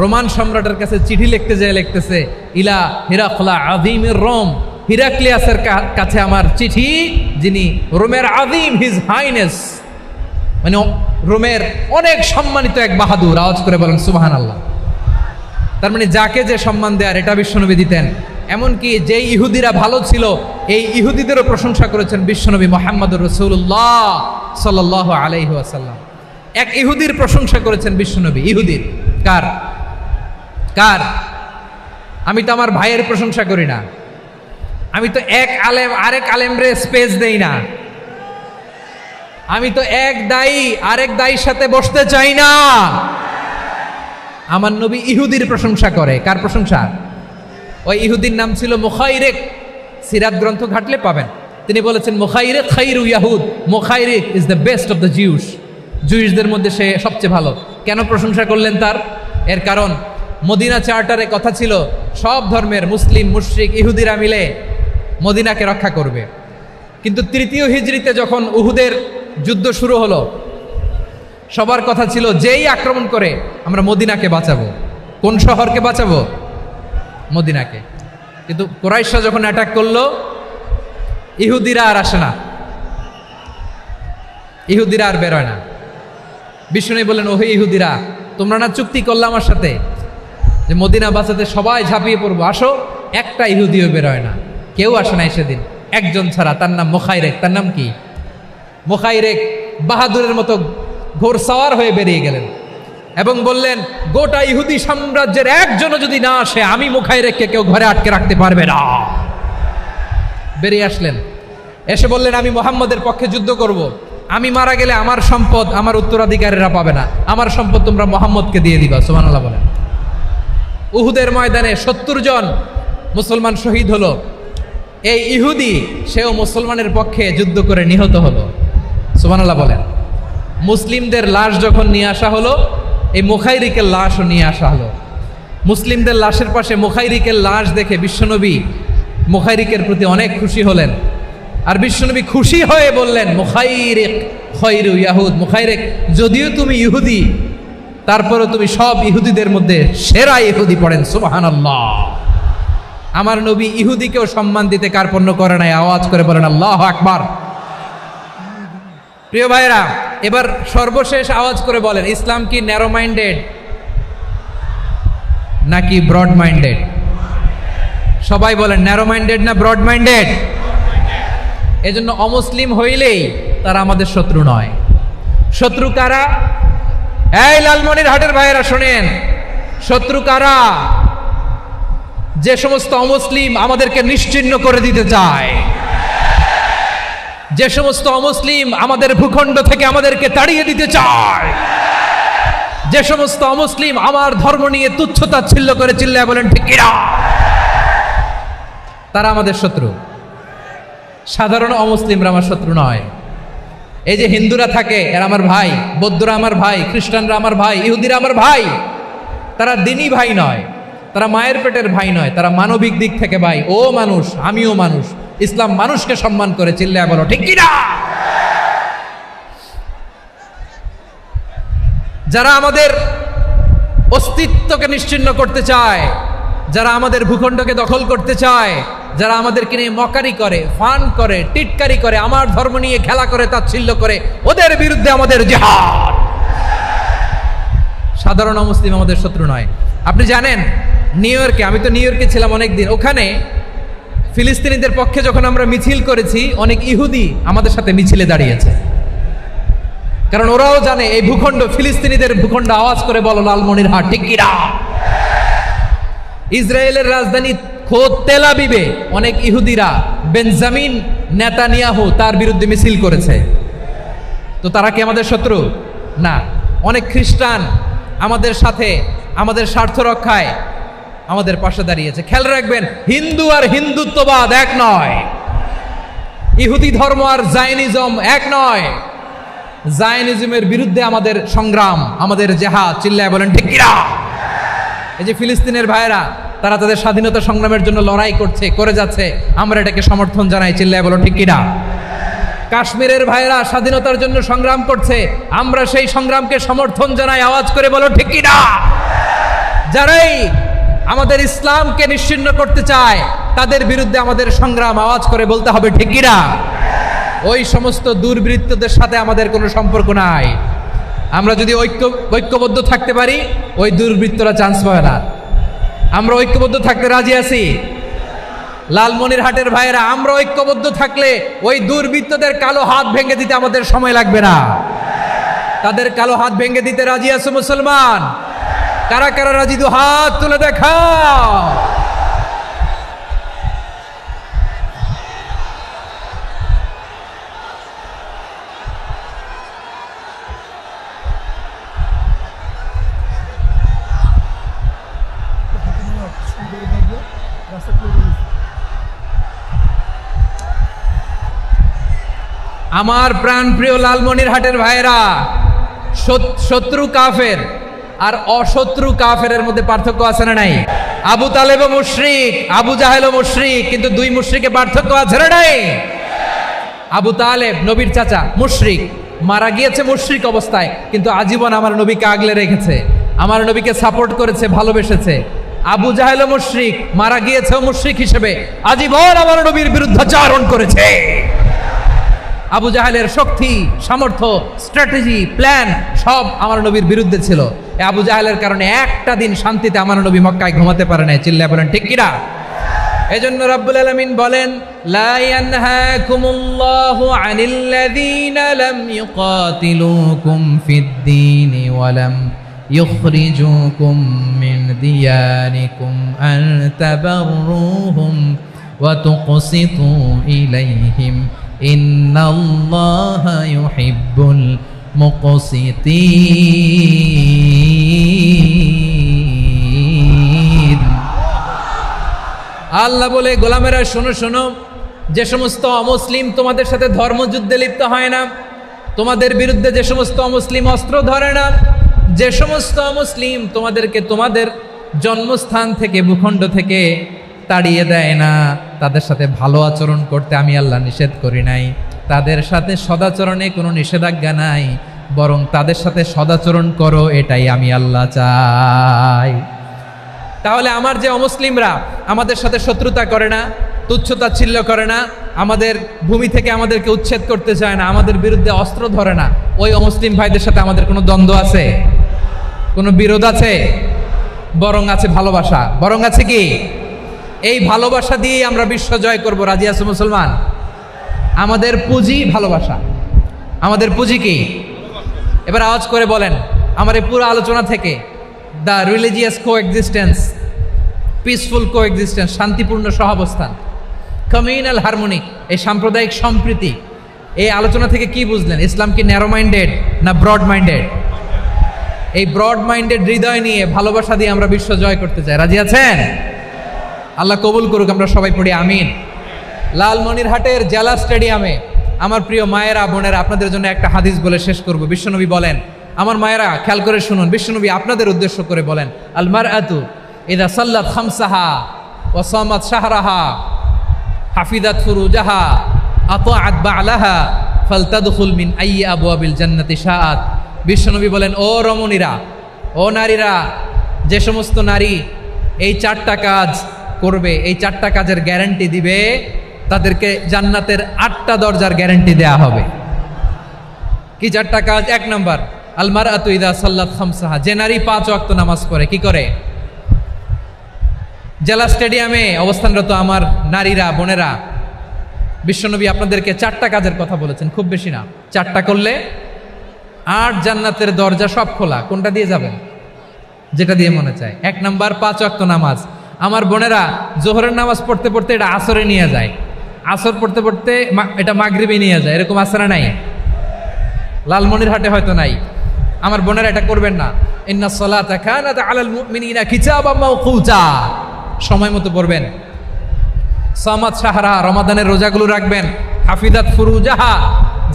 রোমান সম্রাটের কাছে চিঠি লিখতে যেয়ে লিখতেছে, ইলা হিরাকলা আযীমির রোম, হিরাক্লিয়াসের কাছে আমার চিঠি, যিনি রোমের আযীম, হিজ হাইনেস, মানে রোমের অনেক সম্মানিত এক বাহাদুর। আওয়াজ করে বলেন সুবহানাল্লাহ। তার মানে যাকে যে সম্মান দেয়ার এটা বিশ্বনবী দিতেন। এমনকি যে ইহুদিরা ভালো ছিল, এই ইহুদিদেরও প্রশংসা করেছেন বিশ্বনবী মুহাম্মদুর রাসূলুল্লাহ সাল্লাল্লাহু আলাইহি ওয়াসাল্লাম। এক ইহুদির প্রশংসা করেছেন বিশ্বনবী। ইহুদির কার? আমি তো আমার ভাইয়ের প্রশংসা করি না, আমি তো এক আলেম আরেক আলেমরে স্পেস দেই না, আমি তো এক দায়ী আরেক দায়ীর সাথে বসতে চাই না। আমার নবী ইহুদির প্রশংসা করে। কার প্রশংসা? ওই ইহুদির নাম ছিল মুখাইরিক। সিরাত গ্রন্থ ঘাটলে পাবেন। তিনি বলেছেন, মুখাইরিক খাইরু ইয়াহুদ, Mukhayriq is the best of the Jews. জুইশদের মধ্যে সে সবচেয়ে ভালো। কেন প্রশংসা করলেন তার? এর কারণ মদিনা চার্টারে কথা ছিল, সব ধর্মের মুসলিম মুশরিক ইহুদিরা মিলে মদিনাকে রক্ষা করবে। কিন্তু 3য় হিজরিতে যখন উহুদের যুদ্ধ শুরু হলো, সবার কথা ছিল যেই আক্রমণ করে আমরা মদিনাকে বাঁচাবো। কোন শহরকে বাঁচাবো? মদিনাকে। কিন্তু কুরাইশরা যখন অ্যাটাক করলো, ইহুদিরা আর আসে না, ইহুদিরা আর বেরোয় না। বিষ্ণু বললেন, ওহে ইহুদিরা, তোমরা না চুক্তি করলে আমার সাথে যে মদিনা বাঁচাতে সবাই ঝাঁপিয়ে পড়বো, আসো। একটা ইহুদিও বেরোয় না, কেউ আসে নাই সেদিন, একজন ছাড়া। তার নাম মুখাইরেক। তার নাম কি? মুখাইরেক বাহাদুরের মতো ঘোড়সাওয়ার হয়ে বেরিয়ে গেলেন এবং বললেন, গোটা ইহুদি সাম্রাজ্যের একজনও যদি না আসে, আমি মুখাইরেককে কেউ ঘরে আটকে রাখতে পারবে না। বেরিয়ে আসলেন, এসে বললেন, আমি মুহাম্মদের পক্ষে যুদ্ধ করব। আমি মারা গেলে আমার সম্পদ আমার উত্তরাধিকারীরা পাবে না, আমার সম্পদ তোমরা মুহাম্মদকে দিয়ে দিবা। সুবহানাল্লাহ বলেন। উহুদের ময়দানে 70 জন মুসলমান শহীদ হলো। এই ইহুদি, সেও মুসলমানের পক্ষে যুদ্ধ করে নিহত হলো। সুবহানাল্লাহ বলেন। মুসলিমদের লাশ যখন নিয়ে আসা হলো, এই মুখাইরিকের লাশও নিয়ে আসা হলো। মুসলিমদের লাশের পাশে মুখাইরিকের লাশ দেখে বিশ্বনবী মুখাইরিকের প্রতি অনেক খুশি হলেন। আর বিশ্বনবী খুশি হয়ে বললেন, মুখাইরিক খায়রু ইয়াহুদ, মুখাইরিক যদিও তুমি ইহুদি, তারপরে তুমি সব ইহুদিদের মধ্যে সেরা ইহুদি পড়েন সুবহানাল্লাহ। আমার নবী ইহুদিকেও সম্মান দিতে কার্পণ্য করে নাই, আওয়াজ করে বলেন আল্লাহু আকবার। প্রিয় ভাইরা, এবার সর্বশেষ আওয়াজ করে বলেন, ইসলাম কি ন্যারো মাইন্ডেড নাকি ব্রড মাইন্ডেড? সবাই বলেন ন্যারো মাইন্ডেড না ব্রড মাইন্ডেড? এজন্য অমুসলিম হইলেই তারা আমাদের শত্রু নয়। শত্রু কারা? এই লালমনিরহাটের ভাইয়েরা শোনেন, শত্রু কারা? যে সমস্ত অমুসলিম আমাদেরকে নিশ্চিহ্ন করে দিতে চায়, যে সমস্ত অমুসলিম আমাদের ভূখণ্ড থেকে আমাদেরকে তাড়িয়ে দিতে চায়, যে সমস্ত অমুসলিম আমার ধর্ম নিয়ে তুচ্ছতাচ্ছিল্য করে চিল্লায় বলেন ঠিক কিনা, তারা আমাদের শত্রু। সাধারণ অমুসলিমরা আমার শত্রু নয়। এই যে হিন্দুরা থাকে এরা আমার ভাই, বৌদ্ধরা আমার ভাই, খ্রিস্টানরা আমার ভাই, ইহুদিরা আমার ভাই। তারা দিনই ভাই নয়, তারা মায়ের পেটের ভাই নয়, তারা মানবিক দিক থেকে ভাই। ও মানুষ, আমিও মানুষ। ইসলাম মানুষকে সম্মান করে, চিল্লায় বলো ঠিক কিনা। যারা আমাদের অস্তিত্বকে নিশ্চিহ্ন করতে চায়, যারা আমাদের ভূখণ্ডকে দখল করতে চায়, যারা আমাদেরকে নিয়ে মকারি করে, ফান করে, টিটকারি করে, আমার ধর্ম নিয়ে খেলা করে, তাচ্ছিল্য করে, ওদের বিরুদ্ধে আমাদের জিহাদ। সাধারণ মুসলিম আমাদের শত্রু নয়। আপনি জানেন নিউ ইয়র্কে, আমি তো নিউ ইয়র্কে ছিলাম অনেকদিন, ওখানে ফিলিস্তিনিদের পক্ষে যখন আমরা মিছিল করেছি, অনেক ইহুদি আমাদের সাথে মিছিলে দাঁড়িয়েছে। কারণ ওরাও জানে এই ভূখণ্ড ফিলিস্তিনিদের ভূখণ্ড। আওয়াজ করে বলো লালমনিরহাট ঠিক কিনা। ইসরায়েলের রাজধানী খোদ তেল আবিবে অনেক ইহুদিরা বেঞ্জামিন নেতানিয়াহু তার বিরুদ্ধে মিছিল করেছে। তো তারা কি আমাদের শত্রু? না। অনেক খ্রিস্টান আমাদের সাথে আমাদের স্বার্থ রক্ষায় আমাদের পাশে দাঁড়িয়েছে। খেয়াল রাখবেন, হিন্দু আর হিন্দুত্ববাদ এক নয়, ইহুদি ধর্ম আর জায়নিজম এক নয়। জায়নিজমের বিরুদ্ধে আমাদের সংগ্রাম, আমাদের জেহাদ, চিল্লায় বলেন ঠিক কিনা। এই যে ফিলিস্তিনের ভাইয়েরা, তারা তাদের স্বাধীনতা সংগ্রামের জন্য লড়াই করছে, করে যাচ্ছে, আমরা এটাকে সমর্থন জানাই, চিল্লায় বলো ঠিক কিনা। কাশ্মীরের ভাইয়েরা স্বাধীনতার জন্য সংগ্রাম করছে, আমরা সেই সংগ্রামকে সমর্থন জানাই, আওয়াজ করে বলো ঠিক কিনা। যারাই আমাদের ইসলামকে নিশ্চিহ্ন করতে চায় তাদের বিরুদ্ধে আমাদের সংগ্রাম, আওয়াজ করে বলতে হবে ঠিক কিনা। ওই সমস্ত দুর্বৃত্তদের সাথে আমাদের কোনো সম্পর্ক নাই। আমরা যদি ঐক্যবদ্ধ থাকতে পারি, ওই দুর্বৃত্তরা চান্স পাবে না। আমরা ঐক্যবদ্ধ থাকতে রাজি আছি। লালমনিরহাটের ভাইয়েরা, আমরা ঐক্যবদ্ধ থাকলে ওই দুর্বৃত্তদের কালো হাত ভেঙে দিতে আমাদের সময় লাগবে না। তাদের কালো হাত ভেঙে দিতে রাজি আছে মুসলমান? কারা কারা রাজি? দু হাত তুলে দেখাও। আমার প্রাণ প্রিয় লালমনিরহাটের ভাইয়েরা, শত্রু কাফের আর অশত্রু কাফেরের মধ্যে পার্থক্য আছে না নাই? আবু তালেবও মুশরিক, আবু জাহেলও মুশরিক, কিন্তু দুই মুশরিকে পার্থক্য আছে না নাই? আবু তালেব নবীর চাচা, মুশরিক, মারা গিয়েছে মুশরিক অবস্থায়, কিন্তু আজীবন আমার নবীকে আগলে রেখেছে, আমার নবীকে সাপোর্ট করেছে, ভালোবেসেছে। আবু জাহেলও মুশরিক, মারা গিয়েছেও মুশরিক হিসেবে, আজীবন আমার নবীর বিরুদ্ধাচরণ করেছে। আবু জাহেলের শক্তি, সামর্থ্য, স্ট্র্যাটেজি, প্ল্যান সব আমার নবীর বিরুদ্ধে ছিল। এই আবু জাহেলের কারণে একটা দিন শান্তিতে আমার নবী মক্কায় ঘুমাতে পারে নাই, চিল্লায় বলেন ঠিক কিনা। এজন্য রব্বুল আলামিন বলেন, লা ইয়ানহাকুমুল্লাহু আনিল্লাযীনা লাম ইউকাতিলুকুম ফিদ-দীনি ওয়া লাম ইখরিজুকুম মিন দিয়ারিকুম আন তাবাররুহুম ওয়া তুকসিতু ইলাইহিম ইন্নাল্লাহা ইউহিব্বুল মুকসিতিন। আল্লাহ বলে, গোলামেরা শোনো শোনো, যে সমস্ত অমুসলিম তোমাদের সাথে ধর্মযুদ্ধে লিপ্ত হয় না, তোমাদের বিরুদ্ধে যে সমস্ত অমুসলিম অস্ত্র ধরে না, যে সমস্ত অমুসলিম তোমাদেরকে তোমাদের জন্মস্থান থেকে, ভূখণ্ড থেকে তাড়িয়ে দেয় না, তাদের সাথে ভালো আচরণ করতে আমি আল্লাহ নিষেধ করি নাই, তাদের সাথে সদাচরণে কোনো নিষেধাজ্ঞা নাই। বরং তাদের সাথে সদাচরণ করো, এটাই আমি আল্লাহ চাই। তাহলে আমার যে অমুসলিমরা আমাদের সাথে শত্রুতা করে না, তুচ্ছতাচ্ছিল্য করে না, আমাদের ভূমি থেকে আমাদেরকে উচ্ছেদ করতে চায় না, আমাদের বিরুদ্ধে অস্ত্র ধরে না, ওই অমুসলিম ভাইদের সাথে আমাদের কোনো দ্বন্দ্ব আছে? কোনো বিরোধ আছে? বরং আছে ভালোবাসা। বরং আছে কি? এই ভালোবাসা দিয়েই আমরা বিশ্ব জয় করব। রাজি আছো মুসলমান? আমাদের পুঁজি ভালোবাসা। আমাদের পুঁজি কি? এবার আওয়াজ করে বলেন আমার এই পুরো আলোচনা থেকে, the religious coexistence, peaceful coexistence, শান্তিপূর্ণ সহাবস্থান, কমিউনাল হারমোনি, এই সাম্প্রদায়িক সম্প্রীতি, এই আলোচনা থেকে কি বুঝলেন? ইসলাম কি ন্যারো মাইন্ডেড না ব্রড মাইন্ডেড? এই ব্রড মাইন্ডেড হৃদয় নিয়ে ভালোবাসা দিয়ে আমরা বিশ্ব জয় করতে চাই। রাজি আছেন? আল্লাহ কবুল করুক, আমরা সবাই পড়ি আমিন। লালমনিরহাটের জেলা স্টেডিয়ামে আমার প্রিয় মায়েরা বোনেরা, আপনাদের জন্য একটা হাদিস বলে শেষ করব। বিশ্বনবী বলেন, আমার মায়েরা খেয়াল করে শুনুন, বিশ্বনবী আপনাদের উদ্দেশ্য করে বলেন, আল মারআতু ইযা সাল্লাত খামসাহা ওয়া সামাত শাহরাহা হাফিজাত ফুরুজাহা আতাআত বা'লাহা ফালতাদখুল মিন আইয়ি আবওয়াবিল জান্নাতি শাআত। বিশ্বনবী বলেন, ও রমণীরা, ও নারীরা, যে সমস্ত নারী এই 4টা কাজ করবে, এই 4টা কাজের গ্যারান্টি দিবে, তাদেরকে জান্নাতের 8টা দরজার গ্যারান্টি দেয়া হবে। কি 4টা কাজ? 1 নম্বর, আল মারআতু ইযা সাল্লাত খামসাহা, যে নারী 5 ওয়াক্ত নামাজ পড়ে। কি করে? জেলা স্টেডিয়ামে অবস্থানরত আমার নারীরা বোনেরা, বিশ্বনবী আপনাদেরকে 4টা কাজের কথা বলেছেন, খুব বেশি না। 4টা করলে 8 জান্নাতের দরজা সব খোলা। কোনটা দিয়ে যাবেন? যেটা দিয়ে মনে চায়। 1 নাম্বার 5 ওয়াক্ত নামাজ। আমার বোনেরা জোহরের নামাজ পড়তে পড়তে এটা আসরে নিয়ে যায়, আসর পড়তে পড়তে এটা মাগরিবে নিয়ে যায়। এরকম আসরা নাই? লালমনিরহাটে হয়তো নাই। আমার বোনেরা এটা করবেন না। ইন্নাস সালাতা কানাত আলাল মুমিনিনা কিতাবাম মাওকুতা, সময় মতো পড়বেন। সামাত শাহরা, রমাদানের রোজাগুলো রাখবেন। হাফিজাত ফুরুজাহা,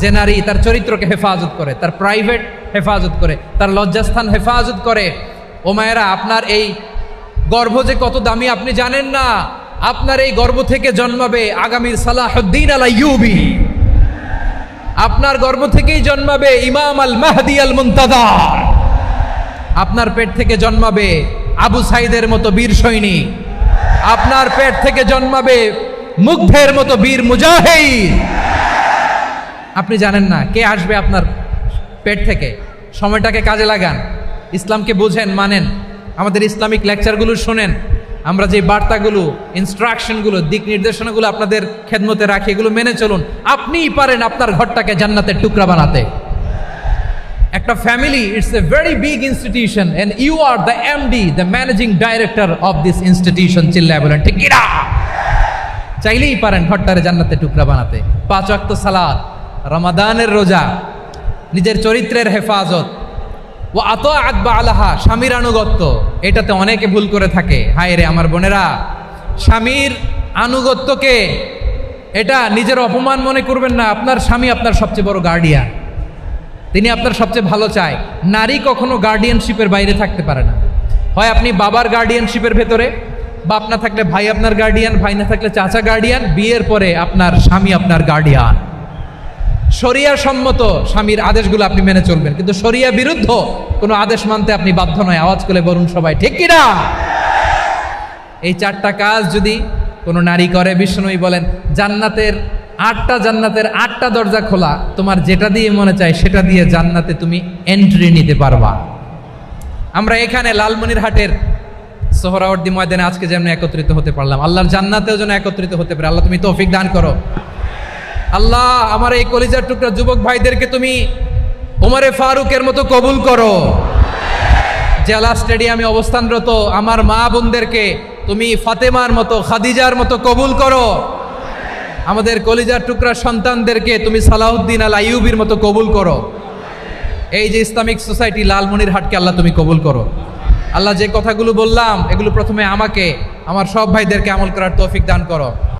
যে নারী তার চরিত্রকে হেফাজত করে, তার প্রাইভেট হেফাজত করে, তার লজ্জাস্থান হেফাজত করে। ও মায়েরা, আপনার এই গর্ভ যে কত দামি আপনি জানেন না। আপনার এই গর্ভ থেকে জন্মাবে আগামীর সালাহুদ্দিন আল আইয়ুবী। আপনার গর্ভ থেকেই জন্মাবে ইমাম আল মাহদি আল মুনতাজার। আপনার পেট থেকে জন্মাবে আবু সাইদের মতো বীর সৈনিক। আপনার পেট থেকে জন্মাবে মুগ্ধের মতো বীর মুজাহিদ। আপনি জানেন না কে আসবে আপনার পেট থেকে। সময়টাকে কাজে লাগান, ইসলামকে বুঝেন, মানেন, আমাদের ইসলামিক লেকচারগুলো শোনেন। আমরা যে বার্তাগুলো, ইনস্ট্রাকশনগুলো, দিক নির্দেশনাগুলো আপনাদের খেদমতে রাখি, এগুলো মেনে চলুন। আপনিই পারেন আপনার ঘরটাকে জান্নাতের টুকরা বানাতে। একটা family, it's a very big institution and you are the MD, the managing director of this institution. চিল্লায় বলেন ঠিক কিনা? চাইলেই পারেন ঘরটারে জান্নাতের টুকরা বানাতে। 5 ওয়াক্ত সালাত, রমাদানের রোজা, নিজের চরিত্রের হেফাজত, ও আতাআত বা'লাহা, স্বামীর আনুগত্য। এটাতে অনেকে ভুল করে থাকে। হায় রে আমার বোনেরা, স্বামীর আনুগত্যকে এটা নিজের অপমান মনে করবেন না। আপনার স্বামী আপনার সবচেয়ে বড় গার্ডিয়ান, তিনি আপনার সবচেয়ে ভালো চায়। নারী কখনো গার্ডিয়ানশিপের বাইরে থাকতে পারে না। হয় আপনি বাবার গার্ডিয়ানশিপের ভেতরে, বাপ না থাকলে ভাই আপনার গার্ডিয়ান, ভাই না থাকলে চাচা গার্ডিয়ান, বিয়ের পরে আপনার স্বামী আপনার গার্ডিয়ান। শরিয়া সম্মত স্বামীর আদেশগুলো আপনি মেনে চলবেন, কিন্তু শরিয়া বিরুদ্ধ কোনো আদেশ মানতে আপনি বাধ্য নয়। আওয়াজ করে বলুন সবাই ঠিক কিনা? এই 4টা কাজ যদি কোনো নারী করে, বিশ্বনবী বলেন জান্নাতের 8টা দরজা খোলা। তোমার যেটা দিয়ে মনে চায় সেটা দিয়ে জান্নাতে তুমি এন্ট্রি নিতে পারবা। আমরা এখানে লালমনিরহাটের সোহরাওয়ার্দী ময়দানে আজকে যেমন একত্রিত হতে পারলাম, আল্লাহর জান্নাতেও যেন একত্রিত হতে পারে। আল্লাহ তুমি তৌফিক দান করো। আল্লাহ আমার এই কলিজার টুকরা যুবক ভাইদেরকে তুমি ওমরে ফারুকের মতো কবুল করো। জেলা স্টেডিয়ামে অবস্থানরত আমার মা বোনদেরকে তুমি ফাতেমার মতো, খাদিজার মতো কবুল করো। আমাদের কলিজার টুকরা সন্তানদেরকে তুমি সালাহুদ্দিন আল আইয়ুবীর মতো কবুল করো। এই যে ইসলামিক সোসাইটি লালমনিরহাটকে আল্লাহ তুমি কবুল করো। আল্লাহ যে কথাগুলো বললাম এগুলো প্রথমে আমাকে, আমার সব ভাইদেরকে আমল করার তৌফিক দান করো।